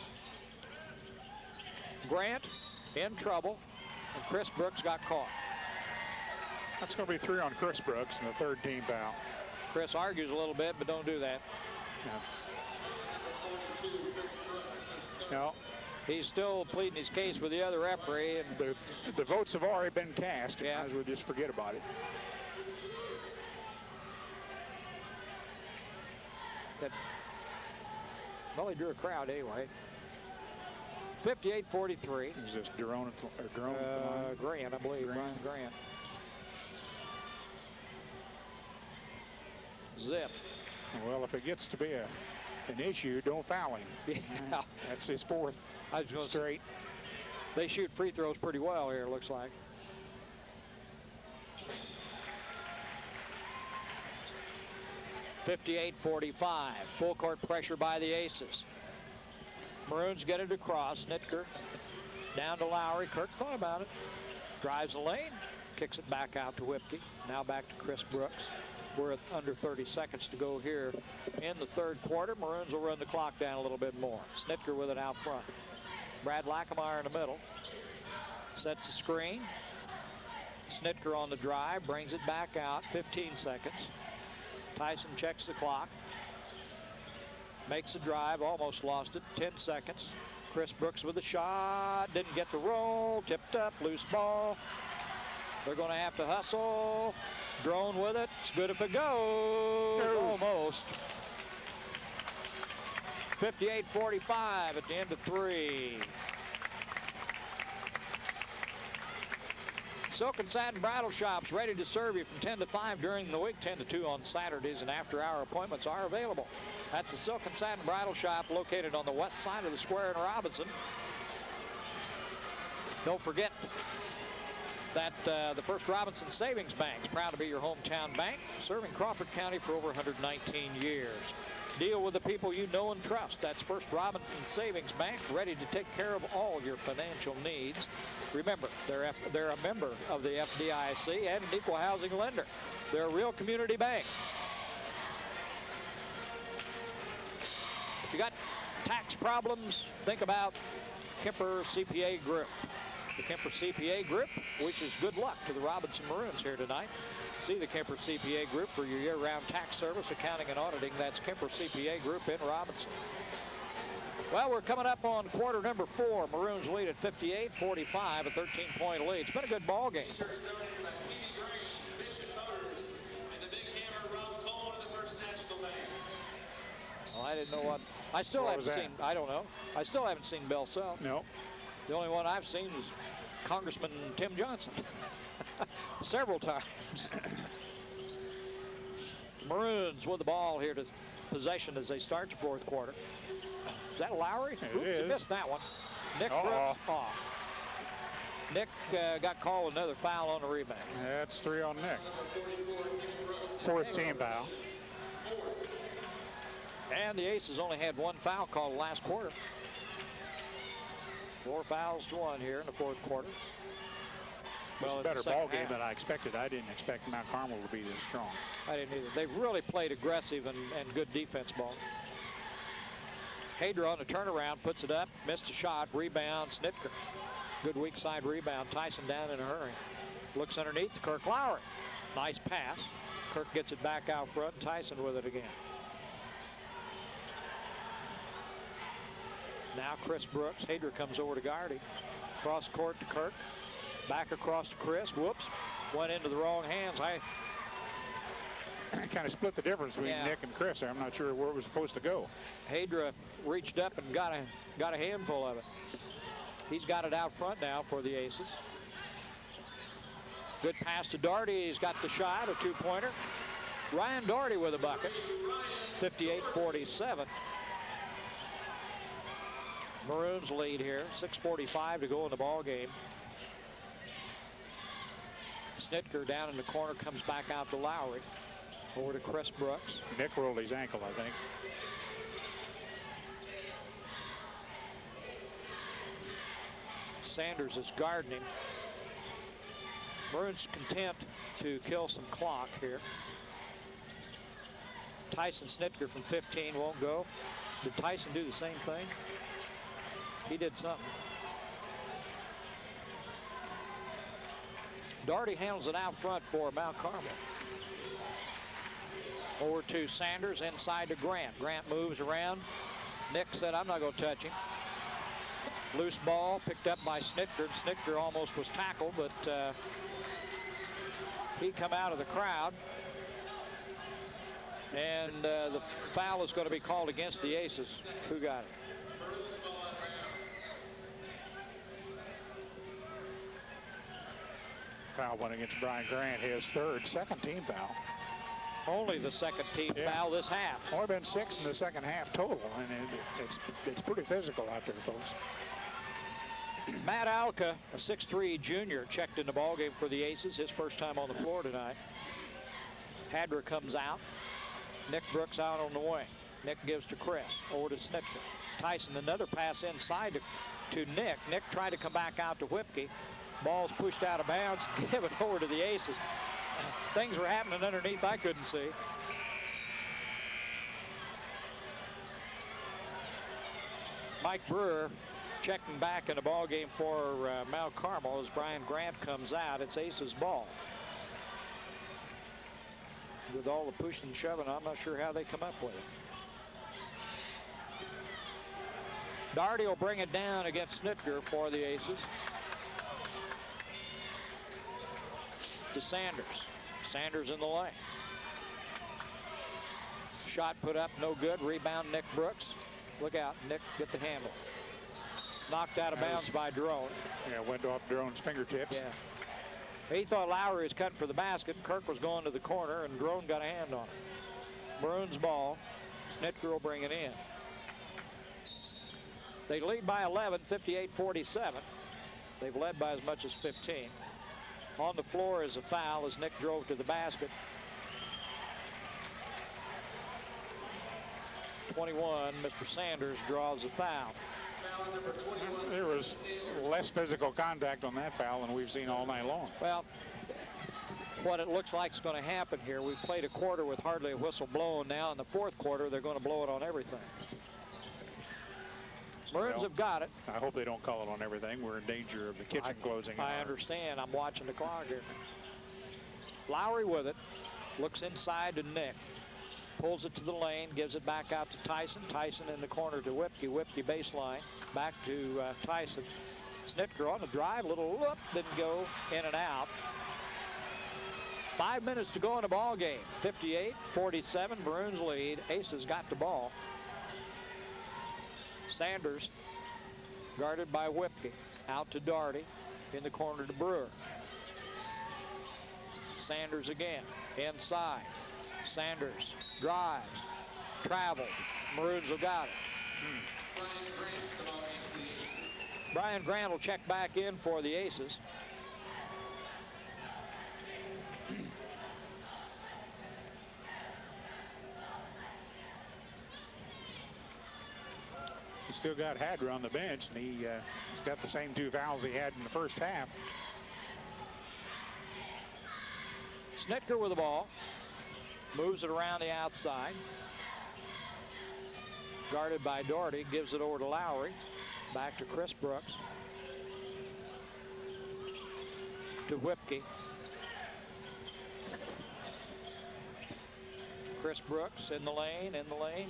Grant in trouble, and Chris Brooks got caught. That's going to be 3 on Chris Brooks and the third team foul. Chris argues a little bit, but don't do that. No. He's still pleading his case with the other referee, and The votes have already been cast. Yeah. Might as well just forget about it. well, he drew a crowd anyway. 58-43. Is this Jerome at the line? Grant, I believe. Brian Grant. Zip. Well, if it gets to be an issue, don't foul him. Yeah. That's his 4th I was going to straight. They shoot free throws pretty well here, looks like. .58-45. Full court pressure by the Aces. Maroons get it across. Snitker down to Lowry. Kirk thought about it. Drives the lane, kicks it back out to Whipke. Now back to Chris Brooks. We're at under 30 seconds to go here in the third quarter. Maroons will run the clock down a little bit more. Snitker with it out front. Brad Lackemeyer in the middle. Sets the screen. Snitker on the drive, brings it back out, 15 seconds. Tyson checks the clock. Makes the drive, almost lost it, 10 seconds. Chris Brooks with a shot, didn't get the roll, tipped up, loose ball. They're going to have to hustle. Drone with it, it's good if it goes, almost. 58-45 at the end of 3. Silk and Satin Bridal Shops ready to serve you from 10 to 5 during the week. 10 to 2 on Saturdays, and after-hour appointments are available. That's the Silk and Satin Bridal Shop located on the west side of the square in Robinson. Don't forget that the First Robinson Savings Bank is proud to be your hometown bank, serving Crawford County for over 119 years. Deal with the people you know and trust. That's First Robinson Savings Bank, ready to take care of all your financial needs. Remember, they're a member of the FDIC and an equal housing lender. They're a real community bank. If you got tax problems, think about Kemper CPA Group. The Kemper CPA Group wishes good luck to the Robinson Maroons here tonight. See the Kemper CPA Group for your year-round tax service, accounting, and auditing. That's Kemper CPA Group in Robinson. Well, we're coming up on quarter number 4. Maroons lead at 58-45, a 13-point lead. It's been a good ball game. T-shirts donated by P.D. Green, Bishop Motors, and the Big Hammer, Rob Cole, and the First National Bank. Well, I didn't know what. I still haven't seen. I don't know. I still haven't seen Bell Self. No. The only one I've seen is Congressman Tim Johnson. Several times. Maroons with the ball here to possession as they start the fourth quarter. Is that Lowry? Oops, he missed that one. Nick Brooks off. Nick got called another foul on the rebound. That's 3 on Nick. 4th team foul. And the Aces only had 1 foul called last quarter. 4 fouls to 1 here in the fourth quarter. Well, it's a better ball game than I expected. I didn't expect Mount Carmel to be this strong. I didn't either. They've really played aggressive and good defense ball. Hadra on the turnaround, puts it up, missed a shot, rebound, Snitker. Good weak side rebound. Tyson down in a hurry. Looks underneath to Kirk Lowry. Nice pass. Kirk gets it back out front. Tyson with it again. Now Chris Brooks. Hadra comes over to Gardy. Cross court to Kirk. Back across to Chris. Whoops. Went into the wrong hands. I kind of split the difference between Nick and Chris there. I'm not sure where it was supposed to go. Hadra reached up and got a handful of it. He's got it out front now for the Aces. Good pass to Doherty. He's got the shot, a 2-pointer. Ryan Doherty with a bucket. 58-47. Maroons lead here. 6:45 to go in the ball game. Snitker down in the corner, comes back out to Lowry. Over to Chris Brooks. Nick rolled his ankle, I think. Sanders is guarding him. Maroons content to kill some clock here. Tyson Snitker from 15 won't go. Did Tyson do the same thing? He did something. Doherty handles it out front for Mount Carmel. Over to Sanders, inside to Grant. Grant moves around. Nick said, I'm not going to touch him. Loose ball picked up by Snitker. Snitker almost was tackled, but he come out of the crowd. And the foul is going to be called against the Aces. Who got it? Foul went against Brian Grant, his second team foul. Only the second team foul this half. Only been 6 in the second half total, and it's pretty physical out there, folks. Matt Alka, a 6'3" junior, checked in the ballgame for the Aces. His first time on the floor tonight. Hadra comes out. Nick Brooks out on the wing. Nick gives to Chris. Over to Snitker. Tyson, another pass inside to Nick. Nick tried to come back out to Whipke. Ball's pushed out of bounds, give it over to the Aces. Things were happening underneath I couldn't see. Mike Brewer checking back in the ball game for Mount Carmel as Brian Grant comes out. It's Aces ball. With all the pushing and shoving, I'm not sure how they come up with it. Doherty will bring it down against Snitker for the Aces. To Sanders. Sanders in the lane. Shot put up, no good. Rebound, Nick Brooks. Look out, Nick, get the handle. Knocked out of bounds by Drone. Yeah, went off Drone's fingertips. Yeah. He thought Lowry was cutting for the basket. Kirk was going to the corner, and Drone got a hand on it. Maroons ball. Snitker will bring it in. They lead by 11, 58-47. They've led by as much as 15. On the floor is a foul as Nick drove to the basket. 21, Mr. Sanders draws a foul. Foul number 21. There was less physical contact on that foul than we've seen all night long. Well, what it looks like is going to happen here, we've played a quarter with hardly a whistle blown. Now in the fourth quarter, they're going to blow it on everything. Maroons have got it. I hope they don't call it on everything. We're in danger of the kitchen closing. I understand. I'm watching the clock here. Lowry with it. Looks inside to Nick. Pulls it to the lane. Gives it back out to Tyson. Tyson in the corner to Whipke. Whipke baseline. Back to Tyson. Snitker on the drive. Little look. Didn't go in and out. 5 minutes to go in the ball game. 58-47. Maroons lead. Aces got the ball. Sanders guarded by Whipke. Out to Doherty. In the corner to Brewer. Sanders again. Inside. Sanders drives. Traveled. Maroons have got it. Brian Grant will check back in for the Aces. Still got Hadra on the bench, and he got the same 2 fouls he had in the first half. Snitker with the ball. Moves it around the outside. Guarded by Doherty. Gives it over to Lowry. Back to Chris Brooks. To Whipke. Chris Brooks in the lane.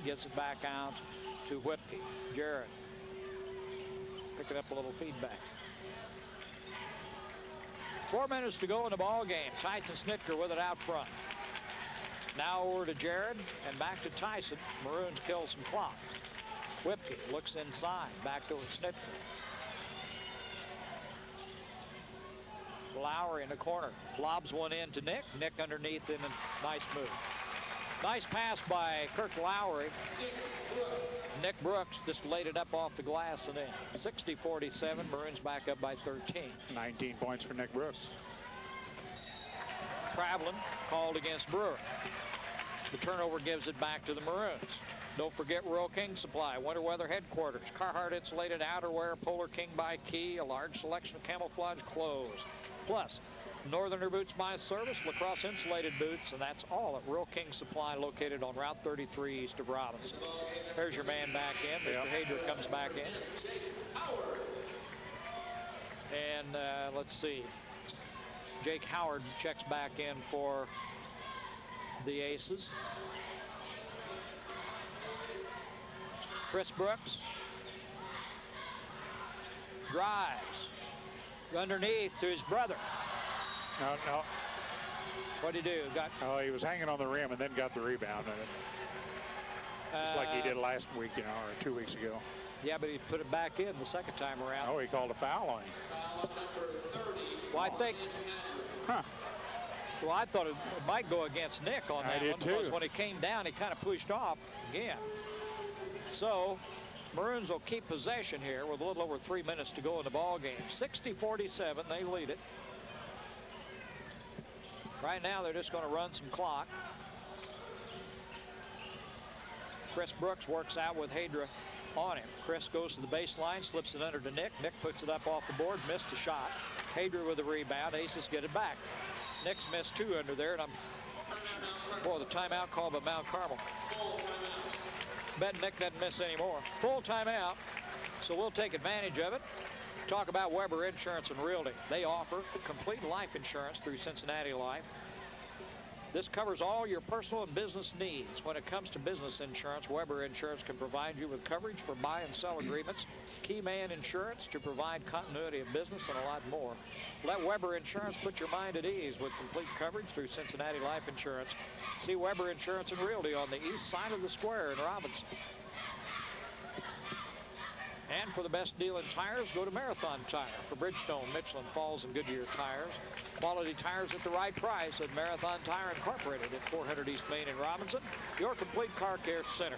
Gets it back out to Whipke. Jarrett picking up a little feedback. 4 minutes to go in the ball game. Tyson Snitker with it out front. Now over to Jarrett and back to Tyson. Maroons kill some clock. Whipke looks inside. Back to Snitker. Lowry in the corner. Lobs one in to Nick. Nick underneath in a nice move. Nice pass by Kirk Lowry. Nick Brooks just laid it up off the glass and in. 60-47. Maroons back up by 13. 19 points for Nick Brooks. Traveling called against Brewer. The turnover gives it back to the Maroons. Don't forget Rural King Supply, Winter Weather Headquarters, Carhartt insulated outerwear, Polar King by Key, a large selection of camouflage clothes. Plus, Northerner Boots My Service, lacrosse insulated boots, and that's all at Rural King Supply, located on Route 33 east of Robinson. There's your man back in. Mr. Hadra comes back in. And let's see. Jake Howard checks back in for the Aces. Chris Brooks drives underneath to his brother. No. What did he do? Oh, he was hanging on the rim and then got the rebound. Just like he did last week, or 2 weeks ago. Yeah, but he put it back in the second time around. Oh, he called a foul on him. Well, I think. Well, I thought it might go against Nick on that one, because when he came down, he kind of pushed off again. So, Maroons will keep possession here with a little over 3 minutes to go in the ball game. 60-47, they lead it. Right now, they're just going to run some clock. Chris Brooks works out with Hadra on him. Chris goes to the baseline, slips it under to Nick. Nick puts it up off the board, missed the shot. Hadra with the rebound. Aces get it back. Nick's missed 2 under there, and boy, the timeout called by Mount Carmel. Bet Nick doesn't miss anymore. Full timeout, so we'll take advantage of it. Talk about Weber Insurance and Realty. They offer complete life insurance through Cincinnati Life. This covers all your personal and business needs. When it comes to business insurance, Weber Insurance can provide you with coverage for buy and sell agreements, key man insurance to provide continuity of business, and a lot more. Let Weber Insurance put your mind at ease with complete coverage through Cincinnati Life Insurance. See Weber Insurance and Realty on the east side of the square in Robinson. And for the best deal in tires, go to Marathon Tire for Bridgestone, Michelin, Falls, and Goodyear tires. Quality tires at the right price at Marathon Tire Incorporated at 400 East Main in Robinson, your complete car care center.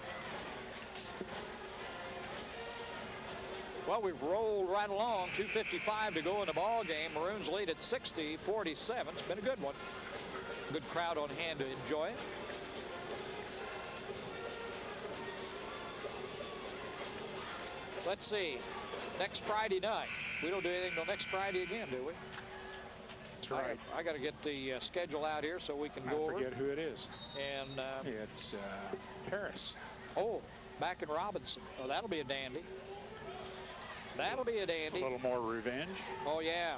Well, we've rolled right along. 2:55 to go in the ball game. Maroons lead at 60-47. It's been a good one. Good crowd on hand to enjoy it. Let's see. Next Friday night. We don't do anything till next Friday again, do we? That's right. I got to get the schedule out here so we can go over. I forget who it is. And it's Paris. Oh, back in Robinson. Oh, that'll be a dandy. That'll be a dandy. A little more revenge. Oh, yeah.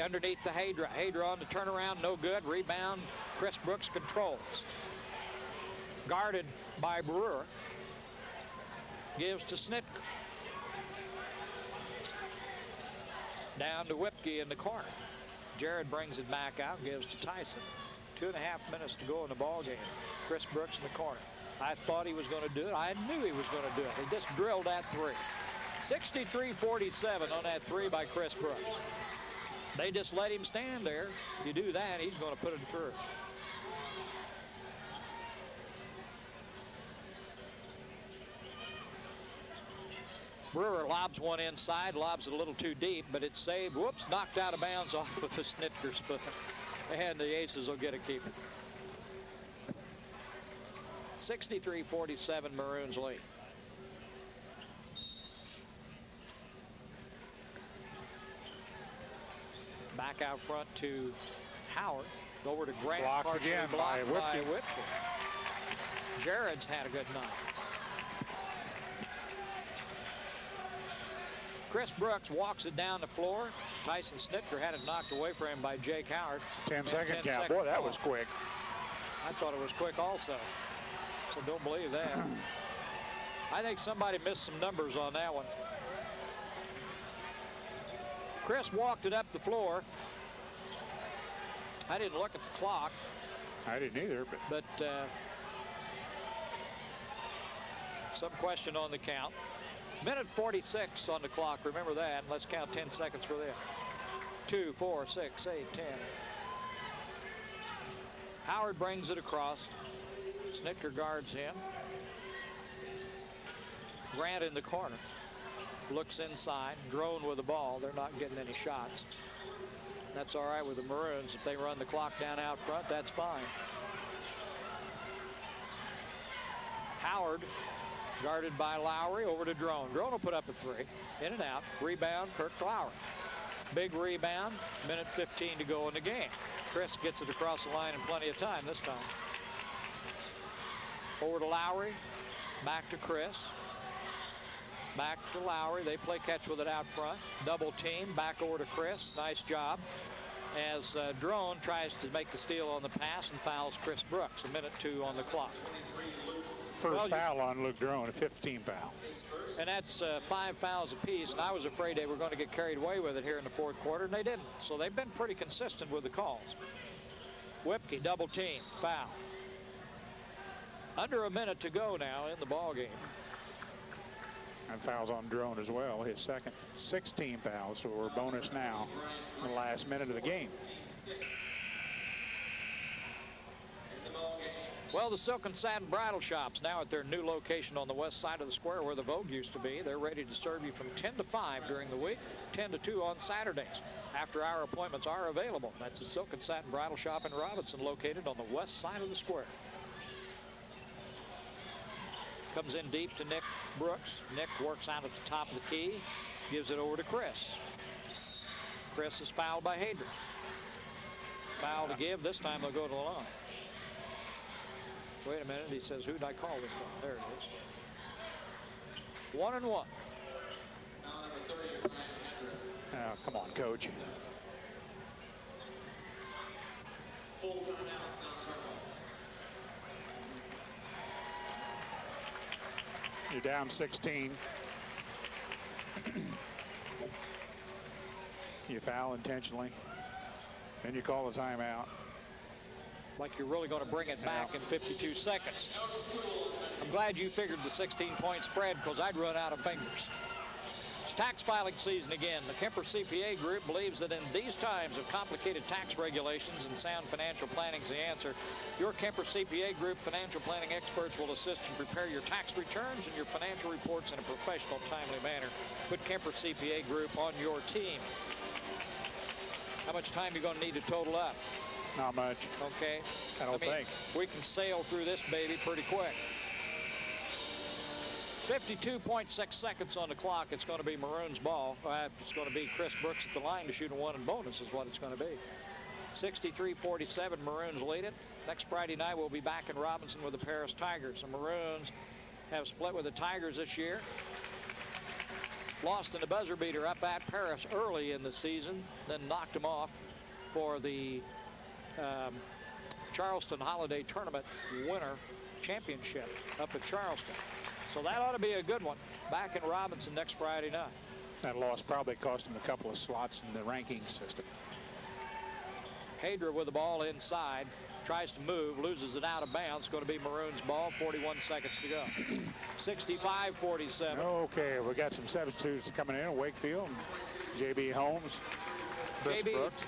Underneath the Hadra. Hadra on the turnaround, no good. Rebound, Chris Brooks controls. Guarded by Brewer. Gives to Snitker. Down to Whipke in the corner. Jared brings it back out, gives to Tyson. 2.5 minutes to go in the ball game. Chris Brooks in the corner. I thought he was going to do it. I knew he was going to do it. He just drilled that 3. 63-47 on that 3 by Chris Brooks. They just let him stand there. You do that, he's going to put it through. Brewer lobs one inside, lobs it a little too deep, but it's saved. Whoops, knocked out of bounds off of the Snitker's foot. And the Aces will get a keeper. 63-47 Maroons lead. Back out front to Howard. Over to Grant. Blocked again by Whipke. Jared's had a good night. Chris Brooks walks it down the floor. Tyson Snitker had it knocked away from him by Jake Howard. 10-second count. Boy, that was quick. I thought it was quick also. So don't believe that. I think somebody missed some numbers on that one. Chris walked it up the floor. I didn't look at the clock. I didn't either. But some question on the count. Minute 46 on the clock. Remember that. Let's count 10 seconds for them. 2, 4, 6, 8, 10. Howard brings it across. Snitker guards him. Grant in the corner. Looks inside. Drone with the ball. They're not getting any shots. That's all right with the Maroons. If they run the clock down out front, that's fine. Howard guarded by Lowry, over to Drone. Drone will put up a 3. In and out. Rebound, Kirk Lowry. Big rebound. Minute 15 to go in the game. Chris gets it across the line in plenty of time this time. Over to Lowry. Back to Chris. Back to Lowry. They play catch with it out front. Double team. Back over to Chris. Nice job. As Drone tries to make the steal on the pass and fouls Chris Brooks. 1:02 on the clock. First foul on Luke Drone, a 15 foul. And that's 5 fouls apiece. And I was afraid they were going to get carried away with it here in the 4th quarter, and they didn't. So they've been pretty consistent with the calls. Whipke, double team, foul. Under a minute to go now in the ball game. And fouls on Drone as well. His second 16 fouls, so we're bonus now in the last minute of the game. Well, the Silk and Satin Bridal Shop's now at their new location on the west side of the square where the Vogue used to be. They're ready to serve you from 10 to 5 during the week, 10 to 2 on Saturdays. After-hour appointments are available. That's the Silk and Satin Bridal Shop in Robinson, located on the west side of the square. Comes in deep to Nick Brooks. Nick works out at the top of the key, gives it over to Chris. Chris is fouled by Hadrian. Foul to give. This time they'll go to the line. Wait a minute. He says, who did I call this one? There it is. 1 and 1. Oh, come on, coach. Full timeout, Mount Carmel. You're down 16. You foul intentionally. Then you call the timeout. Like you're really going to bring it back in 52 seconds. I'm glad you figured the 16-point spread, because I'd run out of fingers. It's tax filing season again. The Kemper CPA Group believes that in these times of complicated tax regulations and sound financial planning is the answer. Your Kemper CPA Group financial planning experts will assist you prepare your tax returns and your financial reports in a professional, timely manner. Put Kemper CPA Group on your team. How much time are you going to need to total up? Not much. Okay. I don't think. We can sail through this baby pretty quick. 52.6 seconds on the clock. It's going to be Maroon's ball. It's going to be Chris Brooks at the line to shoot a 1 and bonus is what it's going to be. 63-47, Maroons lead it. Next Friday night, we'll be back in Robinson with the Paris Tigers. The Maroons have split with the Tigers this year. Lost in the buzzer beater up at Paris early in the season, then knocked them off for the Charleston Holiday Tournament winner championship up at Charleston. So that ought to be a good one back in Robinson next Friday night. That loss probably cost him a couple of slots in the ranking system. Hadra with the ball inside, tries to move, loses it out of bounds. Going to be Maroon's ball, 41 seconds to go. 65-47. Okay, we got some substitutes coming in. Wakefield, J.B. Holmes, Chris J.B. Brooks.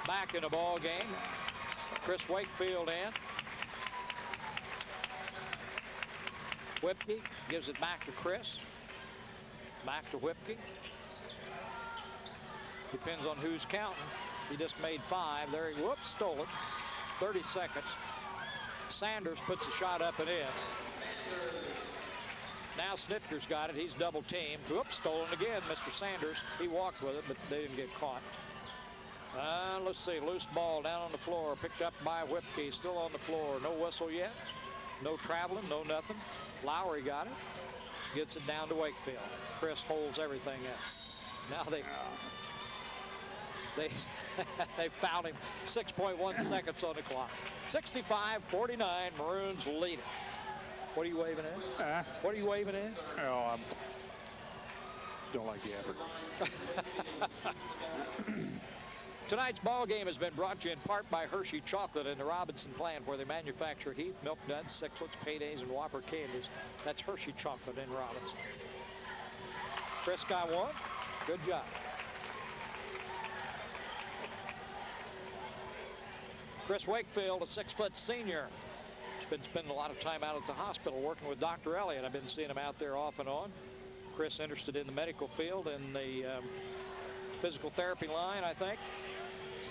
back in the ball game. Chris Wakefield in. Whipke gives it back to Chris. Back to Whipke. Depends on who's counting. He just made 5. There he, whoops, stole it. 30 seconds. Sanders puts a shot up and in. Now Snitker's got it. He's double teamed. Whoops, stolen again. Mr. Sanders, he walked with it, but they didn't get caught. Let's see, loose ball down on the floor, picked up by Whipke, still on the floor. No whistle yet. No traveling, no nothing. Lowry got it. Gets it down to Wakefield. Chris holds everything else. Now they fouled him. 6.1 seconds on the clock. 65-49, Maroons lead it. What are you waving at? What are you waving at? Oh, don't like the effort. Tonight's ball game has been brought to you in part by Hershey Chocolate in the Robinson plant, where they manufacture Heath, Milk Duds, Sixlets, Paydays, and Whopper candies. That's Hershey Chocolate in Robinson. Chris got one. Good job. Chris Wakefield, a 6-foot senior. He's been spending a lot of time out at the hospital working with Dr. Elliott. I've been seeing him out there off and on. Chris interested in the medical field and the physical therapy line, I think.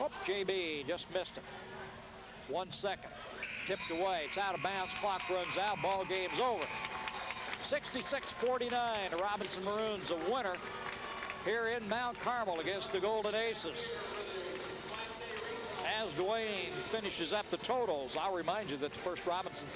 Oh, JB just missed it. 1 second. Tipped away. It's out of bounds. Clock runs out. Ball game's over. 66-49. The Robinson Maroons a winner here in Mount Carmel against the Golden Aces. As Dwayne finishes up the totals, I'll remind you that the first Robinson